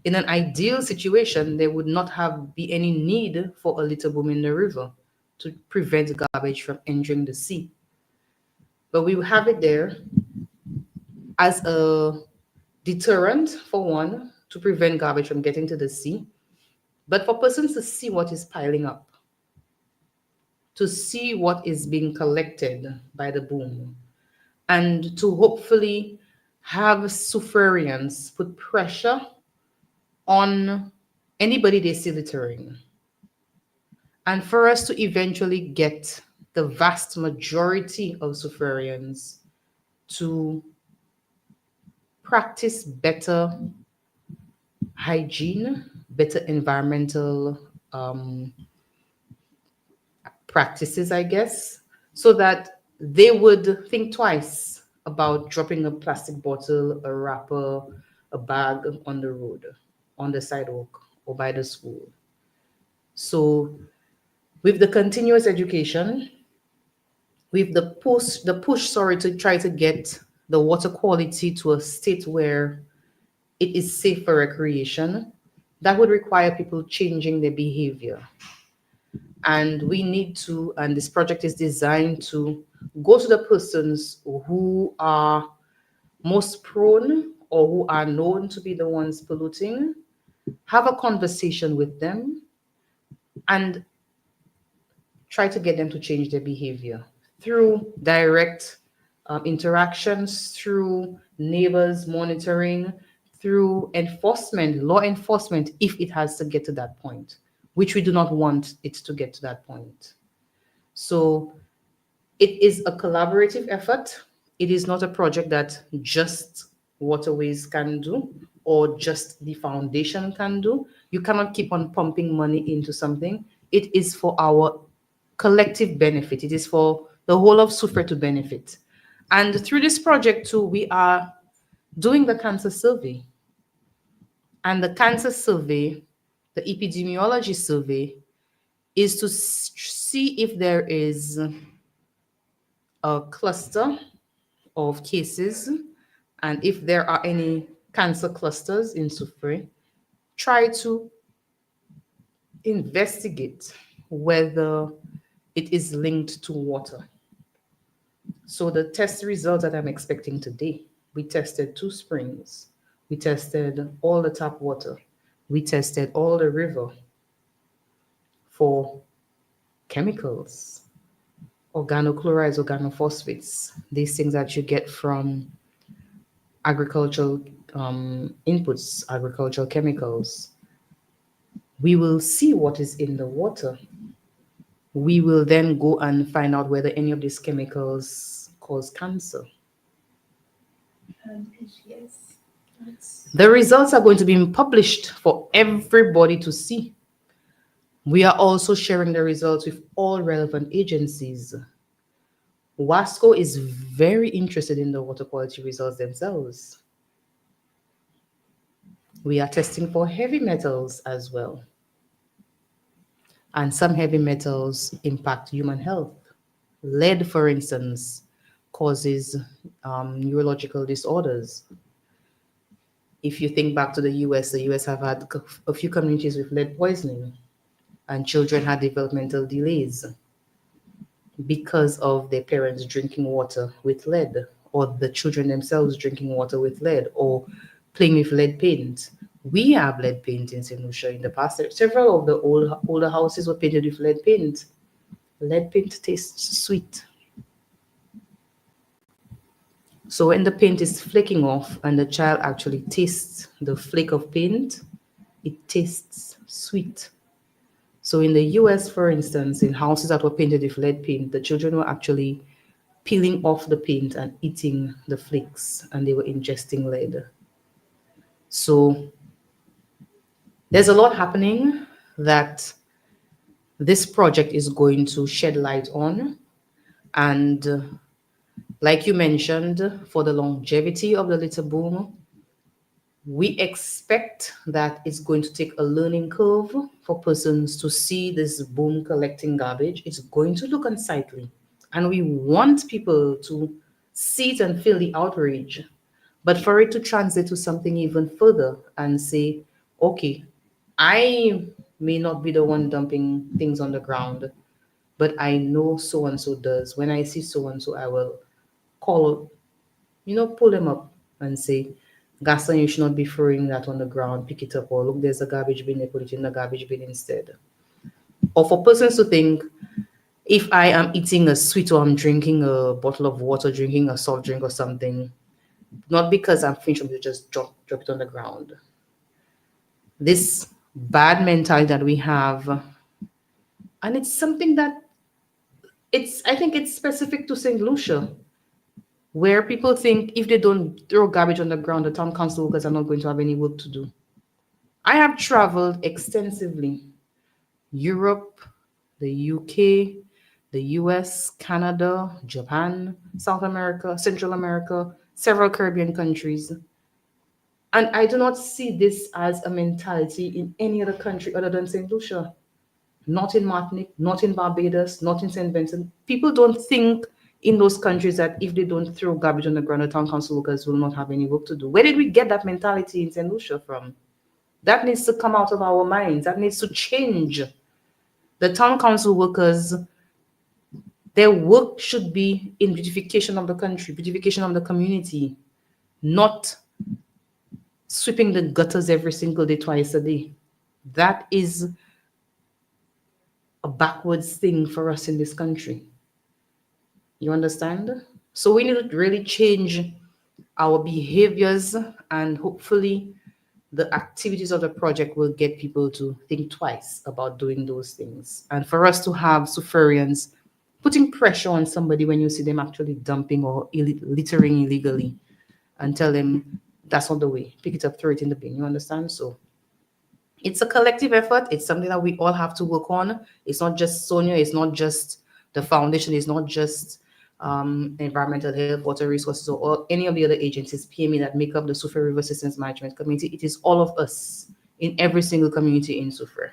In an ideal situation, there would not have be any need for a litter boom in the river to prevent garbage from entering the sea. But we will have it there as a deterrent, for one, to prevent garbage from getting to the sea, but for persons to see what is piling up, to see what is being collected by the boom, and to hopefully have Soufrierians put pressure on anybody they see littering, and for us to eventually get the vast majority of Soufrierians to practice better hygiene, better environmental practices, I guess, so that they would think twice about dropping a plastic bottle, a wrapper, a bag on the road, on the sidewalk, or by the school. So, with the continuous education, with the push, to try to get the water quality to a state where it is safe for recreation, that would require people changing their behavior. And we need to, and this project is designed to go to the persons who are most prone or who are known to be the ones polluting, have a conversation with them, and try to get them to change their behavior through direct interactions, through neighbors monitoring, through enforcement, law enforcement, if it has to get to that point, which we do not want it to get to that point. So it is a collaborative effort. It is not a project that just waterways can do or just the foundation can do. You cannot keep on pumping money into something. It is for our collective benefit. It is for the whole of Soufriere to benefit. And through this project too, we are doing the cancer survey. And the cancer survey, the epidemiology survey, is to see if there is a cluster of cases, and if there are any cancer clusters in Soufriere, try to investigate whether it is linked to water. So the test results that I'm expecting today, we tested 2 springs, we tested all the tap water, we tested all the river for chemicals. organochlorides, organophosphates, these things that you get from agricultural inputs, agricultural chemicals. We will see what is in the water. We will then go and find out whether any of these chemicals cause cancer. And yes, that's The results are going to be published for everybody to see. We are also sharing the results with all relevant agencies. WASCO is very interested in the water quality results themselves. We are testing for heavy metals as well. And some heavy metals impact human health. Lead, for instance, causes neurological disorders. If you think back to the US have had a few communities with lead poisoning, and children had developmental delays because of their parents drinking water with lead, or the children themselves drinking water with lead, or playing with lead paint. We have lead paint in St. Lucia in the past. Several of the older houses were painted with lead paint. Lead paint tastes sweet. So when the paint is flaking off and the child actually tastes the flake of paint, it tastes sweet. So in the US, for instance, in houses that were painted with lead paint, the children were actually peeling off the paint and eating the flakes, and they were ingesting lead. So there's a lot happening that this project is going to shed light on. And like you mentioned, for the longevity of the litter boom, we expect that it's going to take a learning curve for persons to see this boom collecting garbage. It's going to look unsightly. And we want people to see it and feel the outrage. But for it to translate to something even further and say, okay, I may not be the one dumping things on the ground, but I know so and so does. When I see so and so, I will call, pull them up and say, Gaston, you should not be throwing that on the ground, pick it up, or look, there's a garbage bin, they put it in the garbage bin instead. Or for persons to think, if I am eating a sweet or I'm drinking a bottle of water, drinking a soft drink or something, not because I'm finished, I'm just drop it on the ground. This bad mentality that we have, and it's something that I think it's specific to St. Lucia, where people think if they don't throw garbage on the ground, the town council workers are not going to have any work to do. I have traveled extensively. Europe, the UK, the US, Canada, Japan, South America, Central America, several Caribbean countries. And I do not see this as a mentality in any other country other than St. Lucia. Not in Martinique, not in Barbados, not in St. Vincent. People don't think in those countries that if they don't throw garbage on the ground, the town council workers will not have any work to do. Where did we get that mentality in St. Lucia from? That needs to come out of our minds. That needs to change. The town council workers, their work should be in beautification of the country, beautification of the community, not sweeping the gutters every single day, twice a day. That is a backwards thing for us in this country. You understand? So we need to really change our behaviors, and hopefully the activities of the project will get people to think twice about doing those things. And for us to have Soufrierians putting pressure on somebody when you see them actually dumping or littering illegally, and tell them that's not the way. Pick it up, throw it in the bin. You understand? So it's a collective effort. It's something that we all have to work on. It's not just Sonia. It's not just the foundation. It's not just environmental health, water resources, or any of the other agencies, PME, that make up the Soufriere River Systems Management Community. It is all of us in every single community in Soufriere.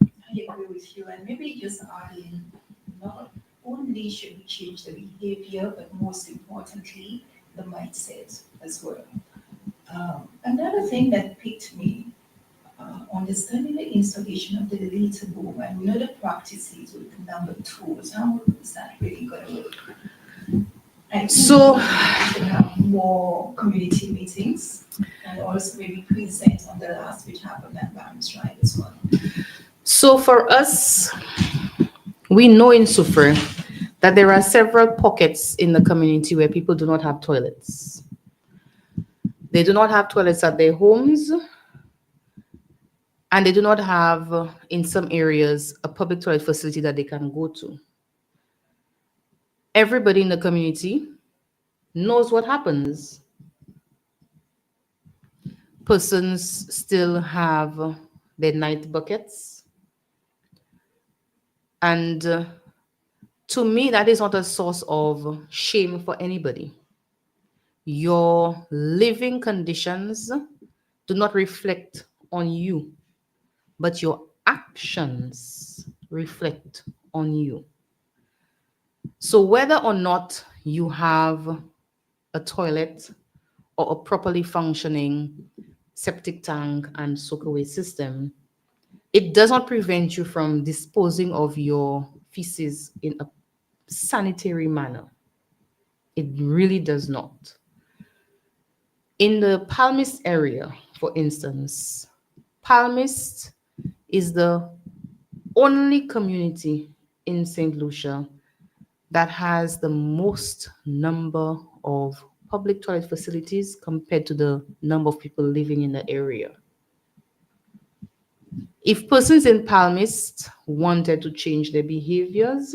I agree with you, and maybe just adding, not only should we change the behavior, but most importantly, the mindset as well. Another thing that piqued me, understanding the installation of the litter boom and the practices with the number tools, how is that really going to work? And So we should have more community meetings and also maybe present on the last, which happened at Barnes Drive as well. So for us, we know in Soufriere that there are several pockets in the community where people do not have toilets. They do not have toilets at their homes, and they do not have, in some areas, a public toilet facility that they can go to. Everybody in the community knows what happens. Persons still have their night buckets. And to me, that is not a source of shame for anybody. Your living conditions do not reflect on you, but your actions reflect on you. So whether or not you have a toilet or a properly functioning septic tank and soakaway system, it does not prevent you from disposing of your feces in a sanitary manner. It really does not. In the Palmist area, for instance, Palmist is the only community in St. Lucia that has the most number of public toilet facilities compared to the number of people living in the area. If persons in Palmist wanted to change their behaviors,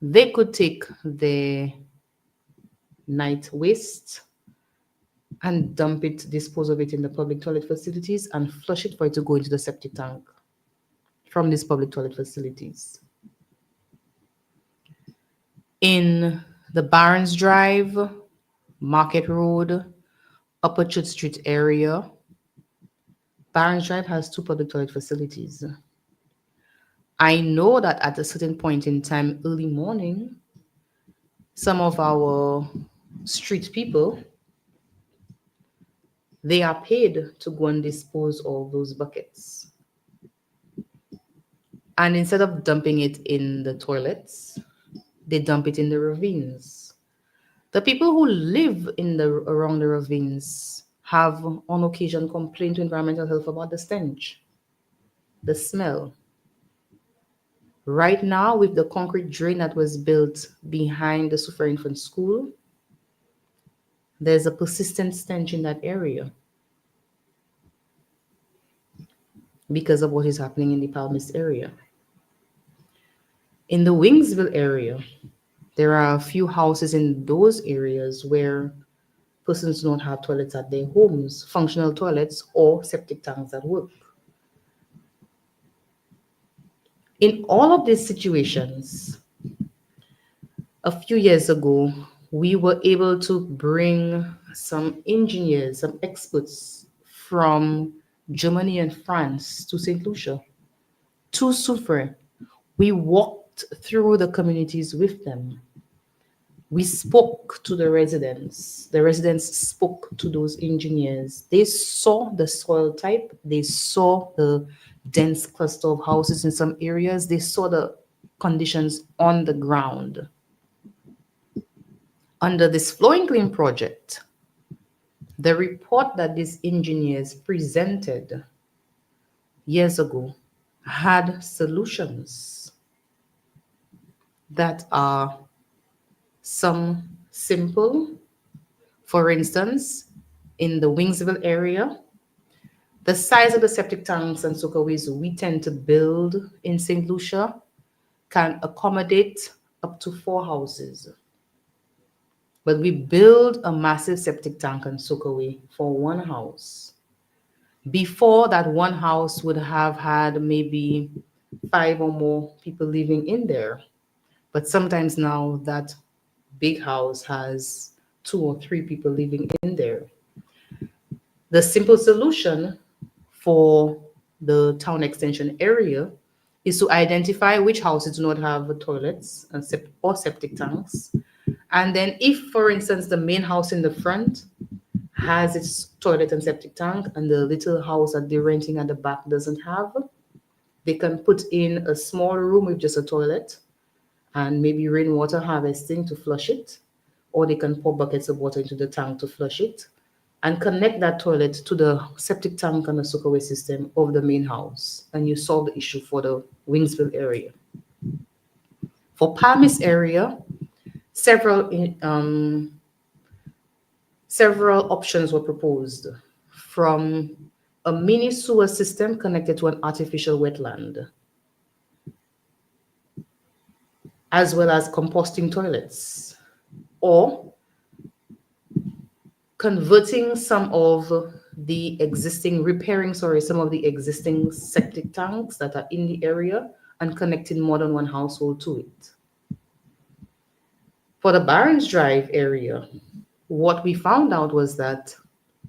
they could take their night waste and dump it, dispose of it in the public toilet facilities and flush it for it to go into the septic tank from these public toilet facilities. In the Barons Drive, Market Road, Upper Church Street area, Barons Drive has 2 public toilet facilities. I know that at a certain point in time, early morning, some of our street people, they are paid to go and dispose of those buckets. And instead of dumping it in the toilets, they dump it in the ravines. The people who live around the ravines have on occasion complained to environmental health about the stench, the smell. Right now, with the concrete drain that was built behind the Soufriere Infant School, there's a persistent stench in that area because of what is happening in the Palmist area. In the Wingsville area, there are a few houses in those areas where persons do not have toilets at their homes, functional toilets or septic tanks that work. In all of these situations, a few years ago, we were able to bring some engineers, some experts from Germany and France to St. Lucia, to Soufriere. We walked through the communities with them. We spoke to the residents. The residents spoke to those engineers. They saw the soil type. They saw the dense cluster of houses in some areas. They saw the conditions on the ground. Under this Flowing Clean project, the report that these engineers presented years ago had solutions that are some simple. For instance, in the Wingsville area, the size of the septic tanks and soakaways we tend to build in St. Lucia can accommodate up to 4 houses. But we build a massive septic tank and soakaway for 1 house. Before, that 1 house would have had maybe 5 or more people living in there. But sometimes now that big house has 2 or 3 people living in there. The simple solution for the town extension area is to identify which houses do not have toilets and or septic tanks. And then if, for instance, the main house in the front has its toilet and septic tank and the little house that they're renting at the back doesn't have, they can put in a small room with just a toilet and maybe rainwater harvesting to flush it, or they can pour buckets of water into the tank to flush it and connect that toilet to the septic tank and the soakaway system of the main house. And you solve the issue for the Wingsville area. For Palmis area, several several options were proposed, from a mini sewer system connected to an artificial wetland, as well as composting toilets, or converting some of the existing septic tanks that are in the area and connecting more than one household to it. For the Barons Drive area, what we found out was that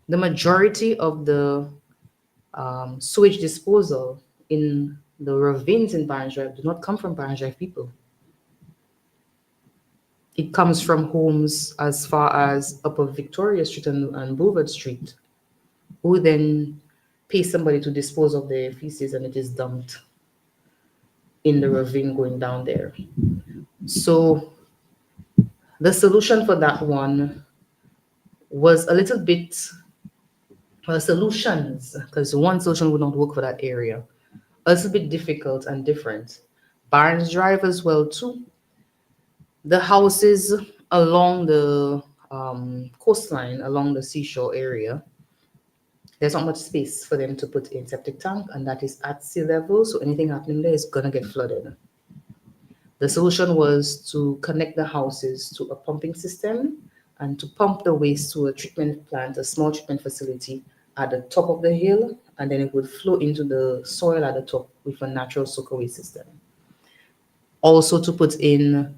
the majority of the sewage disposal in the ravines in Barons Drive do not come from Barons Drive people. It comes from homes as far as Upper Victoria Street and Boulevard Street, who then pay somebody to dispose of their feces and it is dumped in the ravine going down there. So the solution for that one was a little bit solutions, because one solution would not work for that area. A little bit difficult and different. Barnes Drive as well too. The houses along the coastline, along the seashore area, there's not much space for them to put in septic tank, and that is at sea level. So anything happening there is gonna get flooded. The solution was to connect the houses to a pumping system and to pump the waste to a treatment plant, a small treatment facility at the top of the hill, and then it would flow into the soil at the top with a natural soakaway system. Also to put in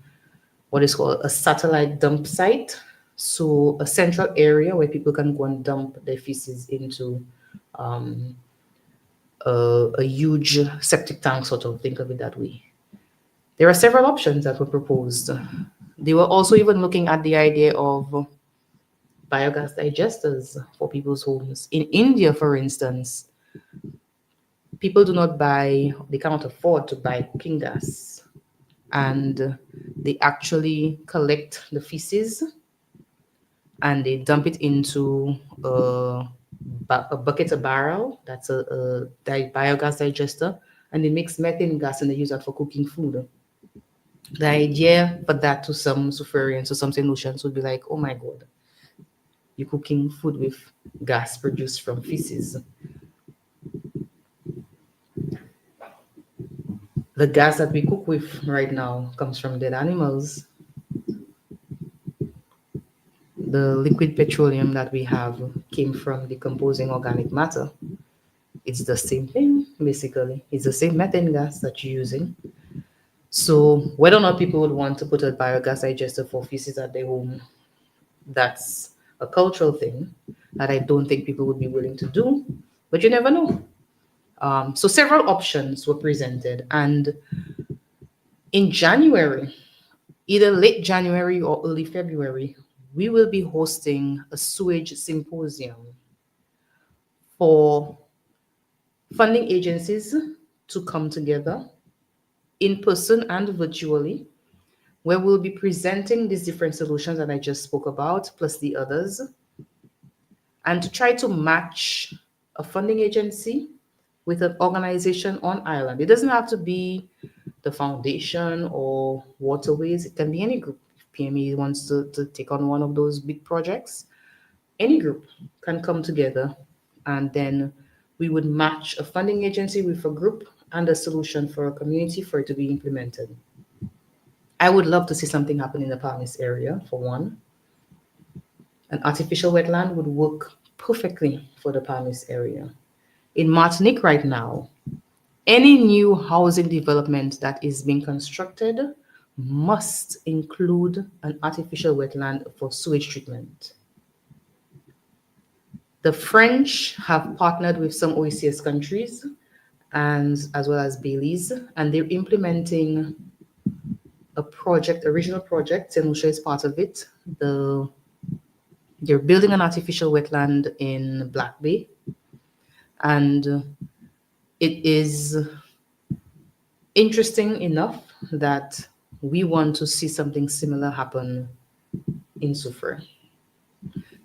what is called a satellite dump site, so a central area where people can go and dump their feces into a huge septic tank, sort of, think of it that way. There are several options that were proposed. They were also even looking at the idea of biogas digesters for people's homes. In India, for instance, people do not buy, they cannot afford to buy cooking gas. And they actually collect the feces and they dump it into a bucket, a barrel, that's a biogas digester, and they mix methane gas and they use that for cooking food. The idea for that to some Soufrierians or some St. Lucians would be like, oh my God, you're cooking food with gas produced from feces. The gas that we cook with right now comes from dead animals. The liquid petroleum that we have came from decomposing organic matter. It's the same thing, basically. It's the same methane gas that you're using. So whether or not people would want to put a biogas digester for feces at their home, that's a cultural thing that I don't think people would be willing to do, but you never know. So several options were presented, and in January, either late January or early February, we will be hosting a sewage symposium for funding agencies to come together in person and virtually, where we'll be presenting these different solutions that I just spoke about, plus the others, and to try to match a funding agency with an organization on island. It doesn't have to be the foundation or waterways. It can be any group. If PME wants to take on one of those big projects, any group can come together, and then we would match a funding agency with a group and a solution for a community for it to be implemented. I would love to see something happen in the Palmis area, for one. An artificial wetland would work perfectly for the Palmis area. In Martinique right now, any new housing development that is being constructed must include an artificial wetland for sewage treatment. The French have partnered with some OECS countries, and as well as Belize, and they're implementing a project, a regional project. St. Lucia is part of it. They're building an artificial wetland in Black Bay, and it is interesting enough that we want to see something similar happen in Soufriere.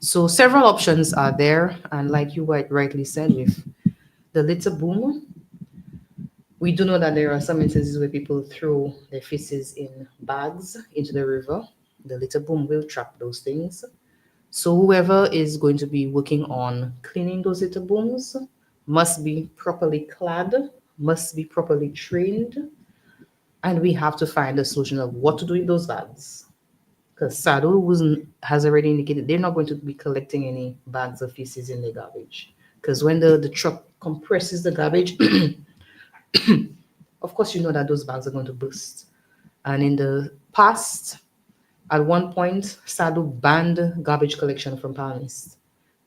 So several options are there, and like you rightly said, with the litter boom, We do know that there are some instances where people throw their feces in bags into the river. The litter boom will trap those things. So whoever is going to be working on cleaning those litter booms must be properly clad, must be properly trained, and we have to find a solution of what to do with those bags. Because Sado has already indicated they're not going to be collecting any bags of feces in the garbage. Because when the truck compresses the garbage, of course, you know that those bags are going to burst. And in the past, at one point, Sado banned garbage collection from Palmist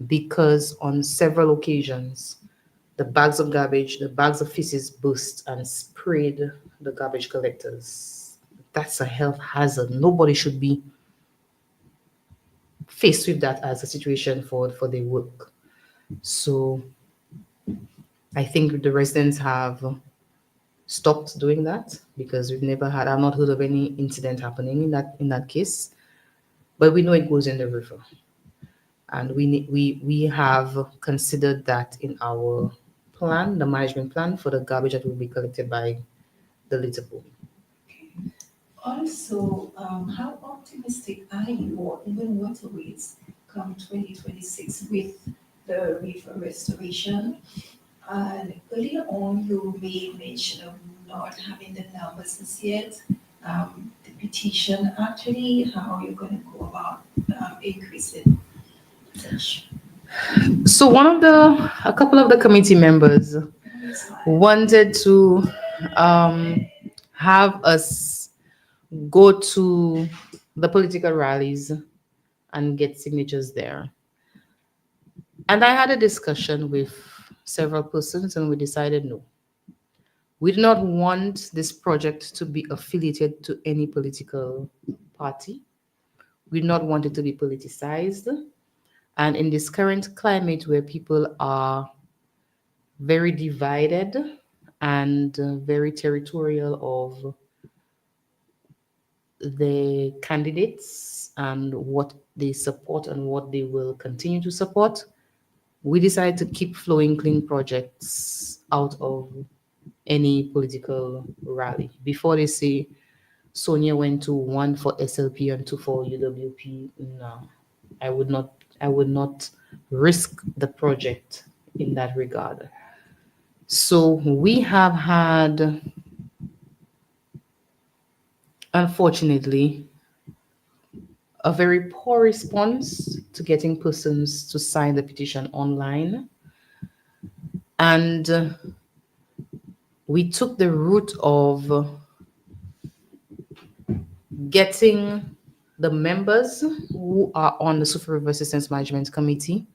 because on several occasions, the bags of garbage, the bags of feces burst and sprayed the garbage collectors. That's a health hazard. Nobody should be faced with that as a situation for their work. So I think the residents have stopped doing that because I've not heard of any incident happening in that case. But we know it goes in the river. And we have considered that in our plan, the management plan for the garbage that will be collected by the litter boom. Also, how optimistic are you or even waterways come 2026 with the river restoration? And earlier on, you made mention of not having the numbers as yet. The petition, actually, how are you going to go about increasing such? So a couple of the committee members wanted to have us go to the political rallies and get signatures there. And I had a discussion with several persons, and we decided no. We do not want this project to be affiliated to any political party. We do not want it to be politicized. And in this current climate where people are very divided and very territorial of the candidates and what they support and what they will continue to support, we decided to keep flowing clean projects out of any political rally. Before they say Sonia went to one for SLP and two for UWP, no, I would not. I would not risk the project in that regard. So we have had, unfortunately, a very poor response to getting persons to sign the petition online. And we took the route of getting the members who are on the Soufriere River Systems Management Committee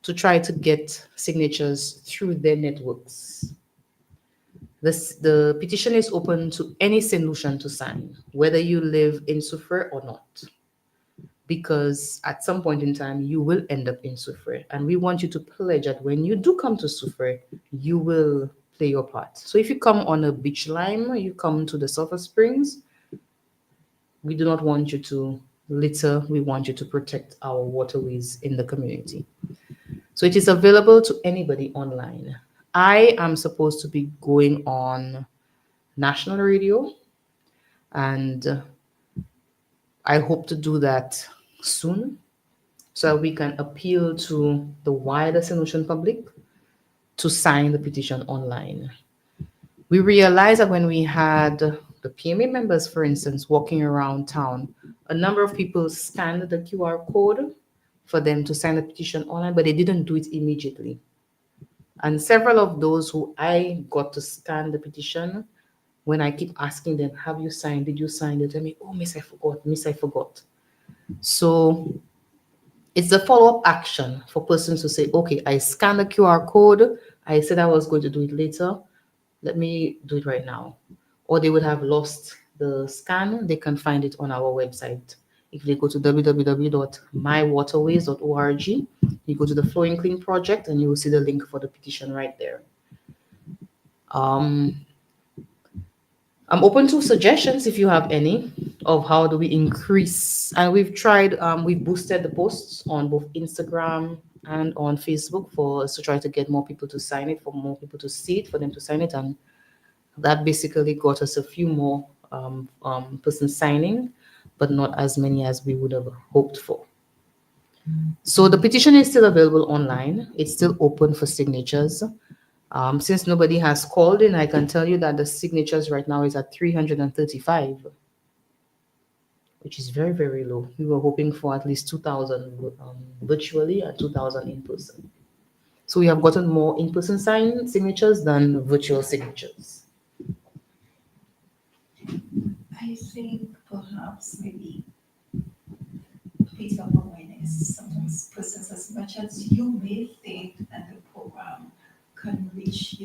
to try to get signatures through their networks. The petition is open to any solution to sign, whether you live in Soufriere or not, because at some point in time, you will end up in Soufriere. And we want you to pledge that when you do come to Soufriere, you will play your part. So if you come on a beach lime, you come to the Sulphur Springs, we do not want you to litter. We want you to protect our waterways in the community. So it is available to anybody online. I am supposed to be going on national radio, and I hope to do that soon so we can appeal to the wider St. Lucian public to sign the petition online. We realized that when we had the PMA members, for instance, walking around town, a number of people scanned the QR code for them to sign the petition online, but they didn't do it immediately. And several of those who I got to scan the petition, when I keep asking them, have you signed? Did you sign? They tell me, oh, miss, I forgot. Miss, I forgot. So it's a follow-up action for persons to say, okay, I scanned the QR code. I said I was going to do it later. Let me do it right now. Or they would have lost the scan. They can find it on our website. If they go to www.mywaterways.org, you go to the Flowing Clean project and you will see the link for the petition right there. I'm open to suggestions if you have any of how do we increase. And we've tried, we've boosted the posts on both Instagram and on Facebook for us to try to get more people to sign it, for more people to see it, for them to sign it. And that basically got us a few more persons signing, but not as many as we would have hoped for. So the petition is still available online. It's still open for signatures. Since nobody has called in, I can tell you that the signatures right now is at 335, which is very, very low. We were hoping for at least 2,000 virtually and 2,000 in person. So we have gotten more in-person signatures than virtual signatures. I think perhaps maybe a bit of awareness. Sometimes persons, as much as you may think that the program can reach,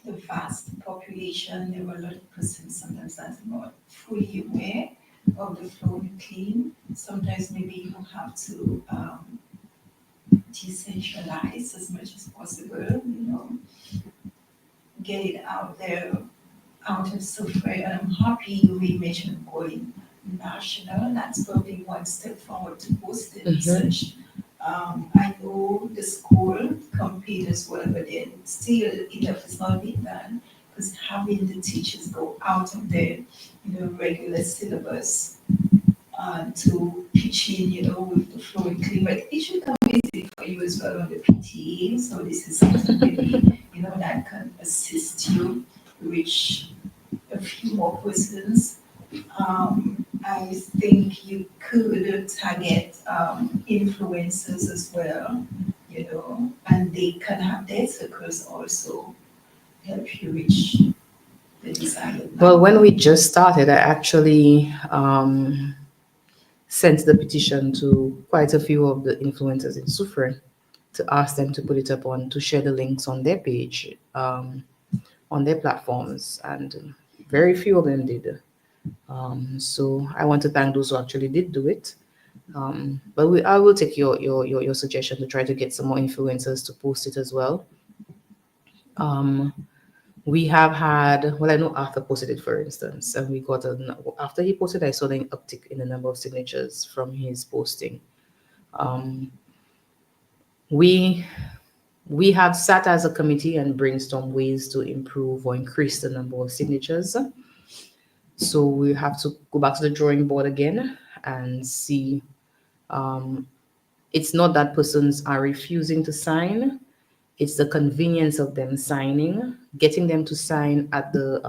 the vast population, there were a lot of persons sometimes that's not fully aware of the flow and clean. Sometimes maybe you have to decentralize as much as possible, get it out there, out of software. And I'm happy we mentioned going national. That's probably one step forward to boost the research. I know the school compete as well, but then still enough has not been done because having the teachers go out of their regular syllabus to pitch in, with the flow and clean. But it should come easy for you as well on the PTA. So this is something maybe, that can assist you reach a few more persons. I think you could target influencers as well, and they can have their circles also help you reach the desired. Well, when we just started, I actually sent the petition to quite a few of the influencers in Soufriere to ask them to put it up to share the links on their page, on their platforms, and very few of them did. So I want to thank those who actually did do it. But I will take your suggestion to try to get some more influencers to post it as well. We have had, well, I know Arthur posted it, for instance, and we got after he posted, I saw an uptick in the number of signatures from his posting. We we have sat as a committee and brainstormed ways to improve or increase the number of signatures. So we have to go back to the drawing board again and see. It's not that persons are refusing to sign, it's the convenience of them signing, getting them to sign at the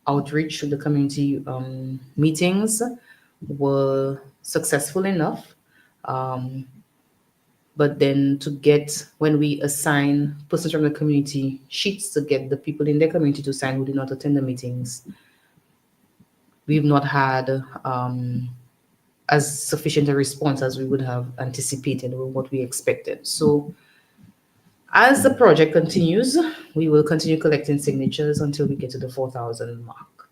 outreach to the community meetings were successful enough. Um, but then to get, when we assign persons from the community sheets to get the people in their community to sign who did not attend the meetings, we've not had as sufficient a response as we would have anticipated or what we expected. So as the project continues, we will continue collecting signatures until we get to the 4,000 mark.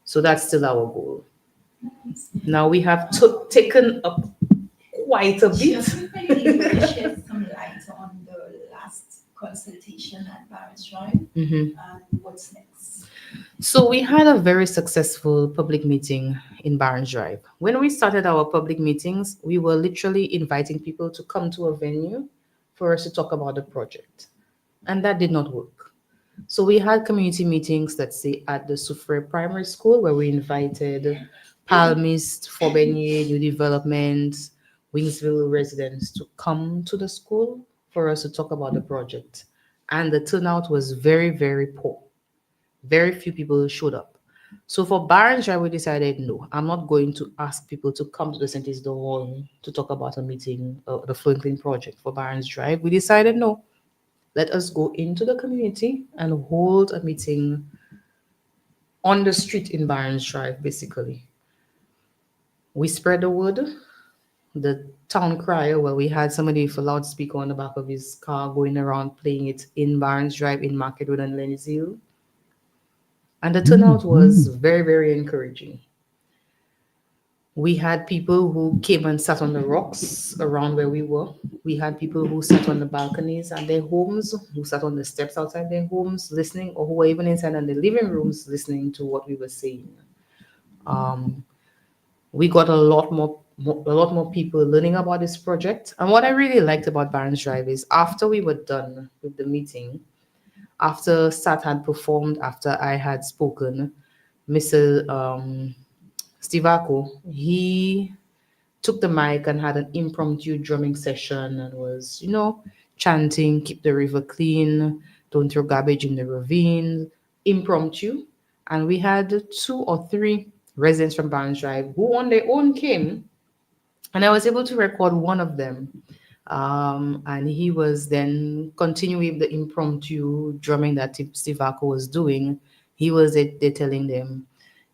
So that's still our goal. Now we have taken up quite a bit. Maybe shed some light on the last consultation at Barrett's Drive and what's next. So we had a very successful public meeting in Barnes Drive. When we started our public meetings, we were literally inviting people to come to a venue for us to talk about the project. And that did not work. So we had community meetings, let's say, at the Soufriere Primary School, where we invited Palmist, Forbenier, New Development, Wingsville residents to come to the school for us to talk about the project. And the turnout was very, very poor. Very few people showed up. So for Barnes Drive, we decided, no, I'm not going to ask people to come to the St. Isidore Hall to talk about a meeting, the Flow and Clean project for Barnes Drive. We decided, no, let us go into the community and hold a meeting on the street in Barnes Drive, basically. We spread the word. The town crier, where we had somebody with a loudspeaker on the back of his car going around playing it in Barnes Drive, in Market Road and Lenny's Hill. And the turnout was very, very encouraging. We had people who came and sat on the rocks around where we were. We had people who sat on the balconies at their homes, who sat on the steps outside their homes listening, or who were even inside in the living rooms listening to what we were saying. We got a lot a lot more people learning about this project. And what I really liked about Barron's Drive is after we were done with the meeting, after Sat had performed, after I had spoken, Mr. Stivako, he took the mic and had an impromptu drumming session and was, chanting, keep the river clean, don't throw garbage in the ravine, impromptu. And we had 2 or 3 residents from Barnes Drive who on their own came, and I was able to record one of them. And he was then continuing the impromptu drumming that Steve Ako was doing. He was there telling them,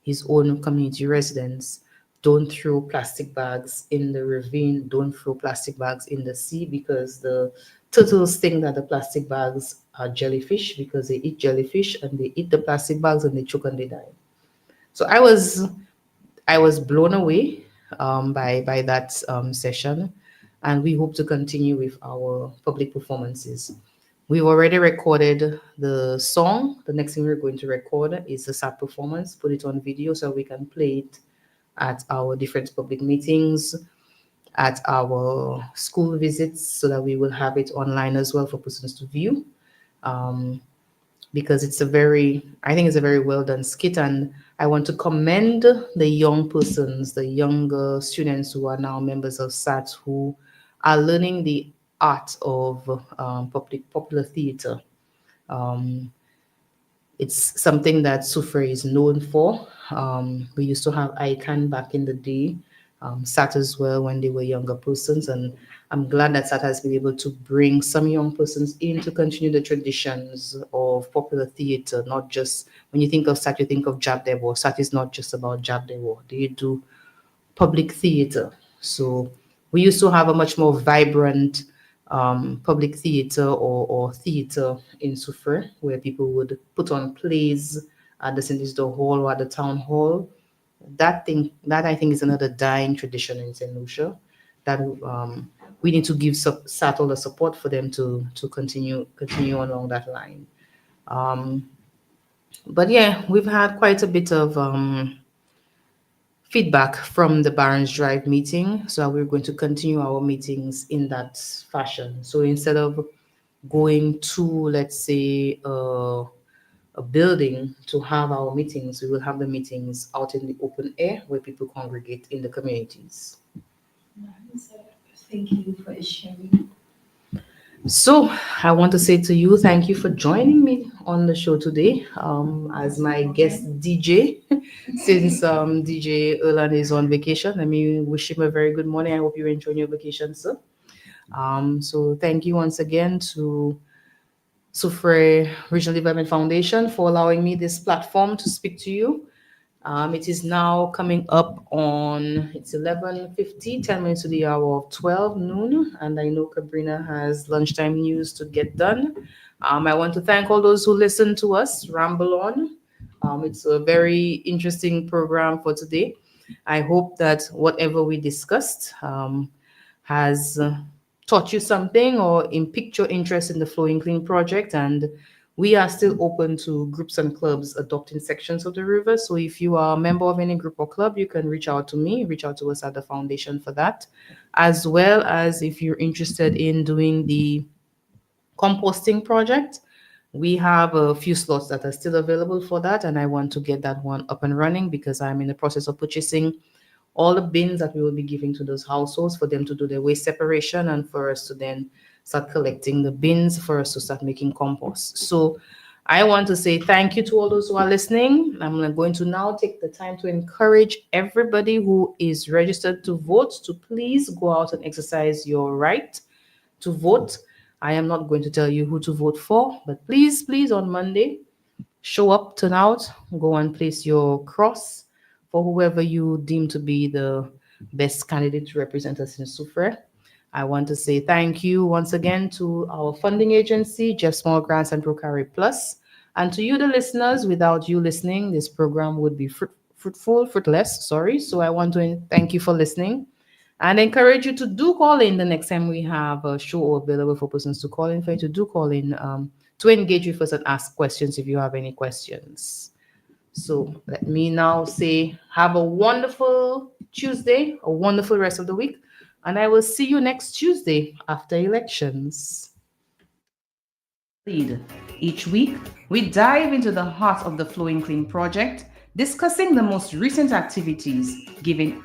his own community residents, don't throw plastic bags in the ravine, don't throw plastic bags in the sea, because the turtles think that the plastic bags are jellyfish because they eat jellyfish and they eat the plastic bags and they choke and they die. So I was blown away by that session, and we hope to continue with our public performances. We've already recorded the song. The next thing we're going to record is the SAT performance, put it on video so we can play it at our different public meetings, at our school visits, so that we will have it online as well for persons to view. Um, because I think it's a very well done skit. And I want to commend the young persons, the younger students who are now members of SAT, who are learning the art of popular theater. Um, it's something that Soufriere is known for. We used to have ICANN back in the day, SAT as well when they were younger persons. And I'm glad that SAT has been able to bring some young persons in to continue the traditions of popular theater. Not just, when you think of SAT, you think of Jab Debo. SAT is not just about Jab Debo. They do public theater. So we used to have a much more vibrant public theater or theater in Soufriere, where people would put on plays at the St. Isidore Hall or at the town hall. That I think is another dying tradition in St. Lucia, that we need to give SAT all the support for them to continue along that line. Um, but yeah, we've had quite a bit of feedback from the Barons Drive meeting. So we're going to continue our meetings in that fashion. So instead of going to, let's say, a building to have our meetings, we will have the meetings out in the open air where people congregate in the communities. Nice. Thank you for sharing. So I want to say to you, thank you for joining me on the show today as my guest DJ. Since DJ Erlan is on vacation, let me wish him a very good morning. I hope you're enjoying your vacation, sir. So thank you once again to Soufriere Regional Development Foundation for allowing me this platform to speak to you. It is now coming up on, it's 11:50, 10 minutes to the hour of 12 noon, and I know Cabrina has lunchtime news to get done. I want to thank all those who listen to us ramble on. It's a very interesting program for today. I hope that whatever we discussed has taught you something or piqued your interest in the Flowing Clean project. And we are still open to groups and clubs adopting sections of the river. So if you are a member of any group or club, you can reach out to me, reach out to us at the foundation for that. As well as if you're interested in doing the composting project, we have a few slots that are still available for that. And I want to get that one up and running because I'm in the process of purchasing all the bins that we will be giving to those households for them to do their waste separation and for us to then start collecting the bins for us to start making compost. So I want to say thank you to all those who are listening. I'm going to now take the time to encourage everybody who is registered to vote to please go out and exercise your right to vote. I am not going to tell you who to vote for, but please, on Monday, show up, turn out, go and place your cross for whoever you deem to be the best candidate to represent us in Soufriere. I want to say thank you once again to our funding agency, Jeff Small Grants and Procari Plus, and to you, the listeners. Without you listening, this program would be fruitless. Sorry. So I want to thank you for listening and encourage you to do call in the next time we have a show available for persons to call in. For you to do call in to engage with us and ask questions if you have any questions. So let me now say, have a wonderful Tuesday, a wonderful rest of the week, and I will see you next Tuesday after elections. Each week, we dive into the heart of the Flowing Clean project, discussing the most recent activities, giving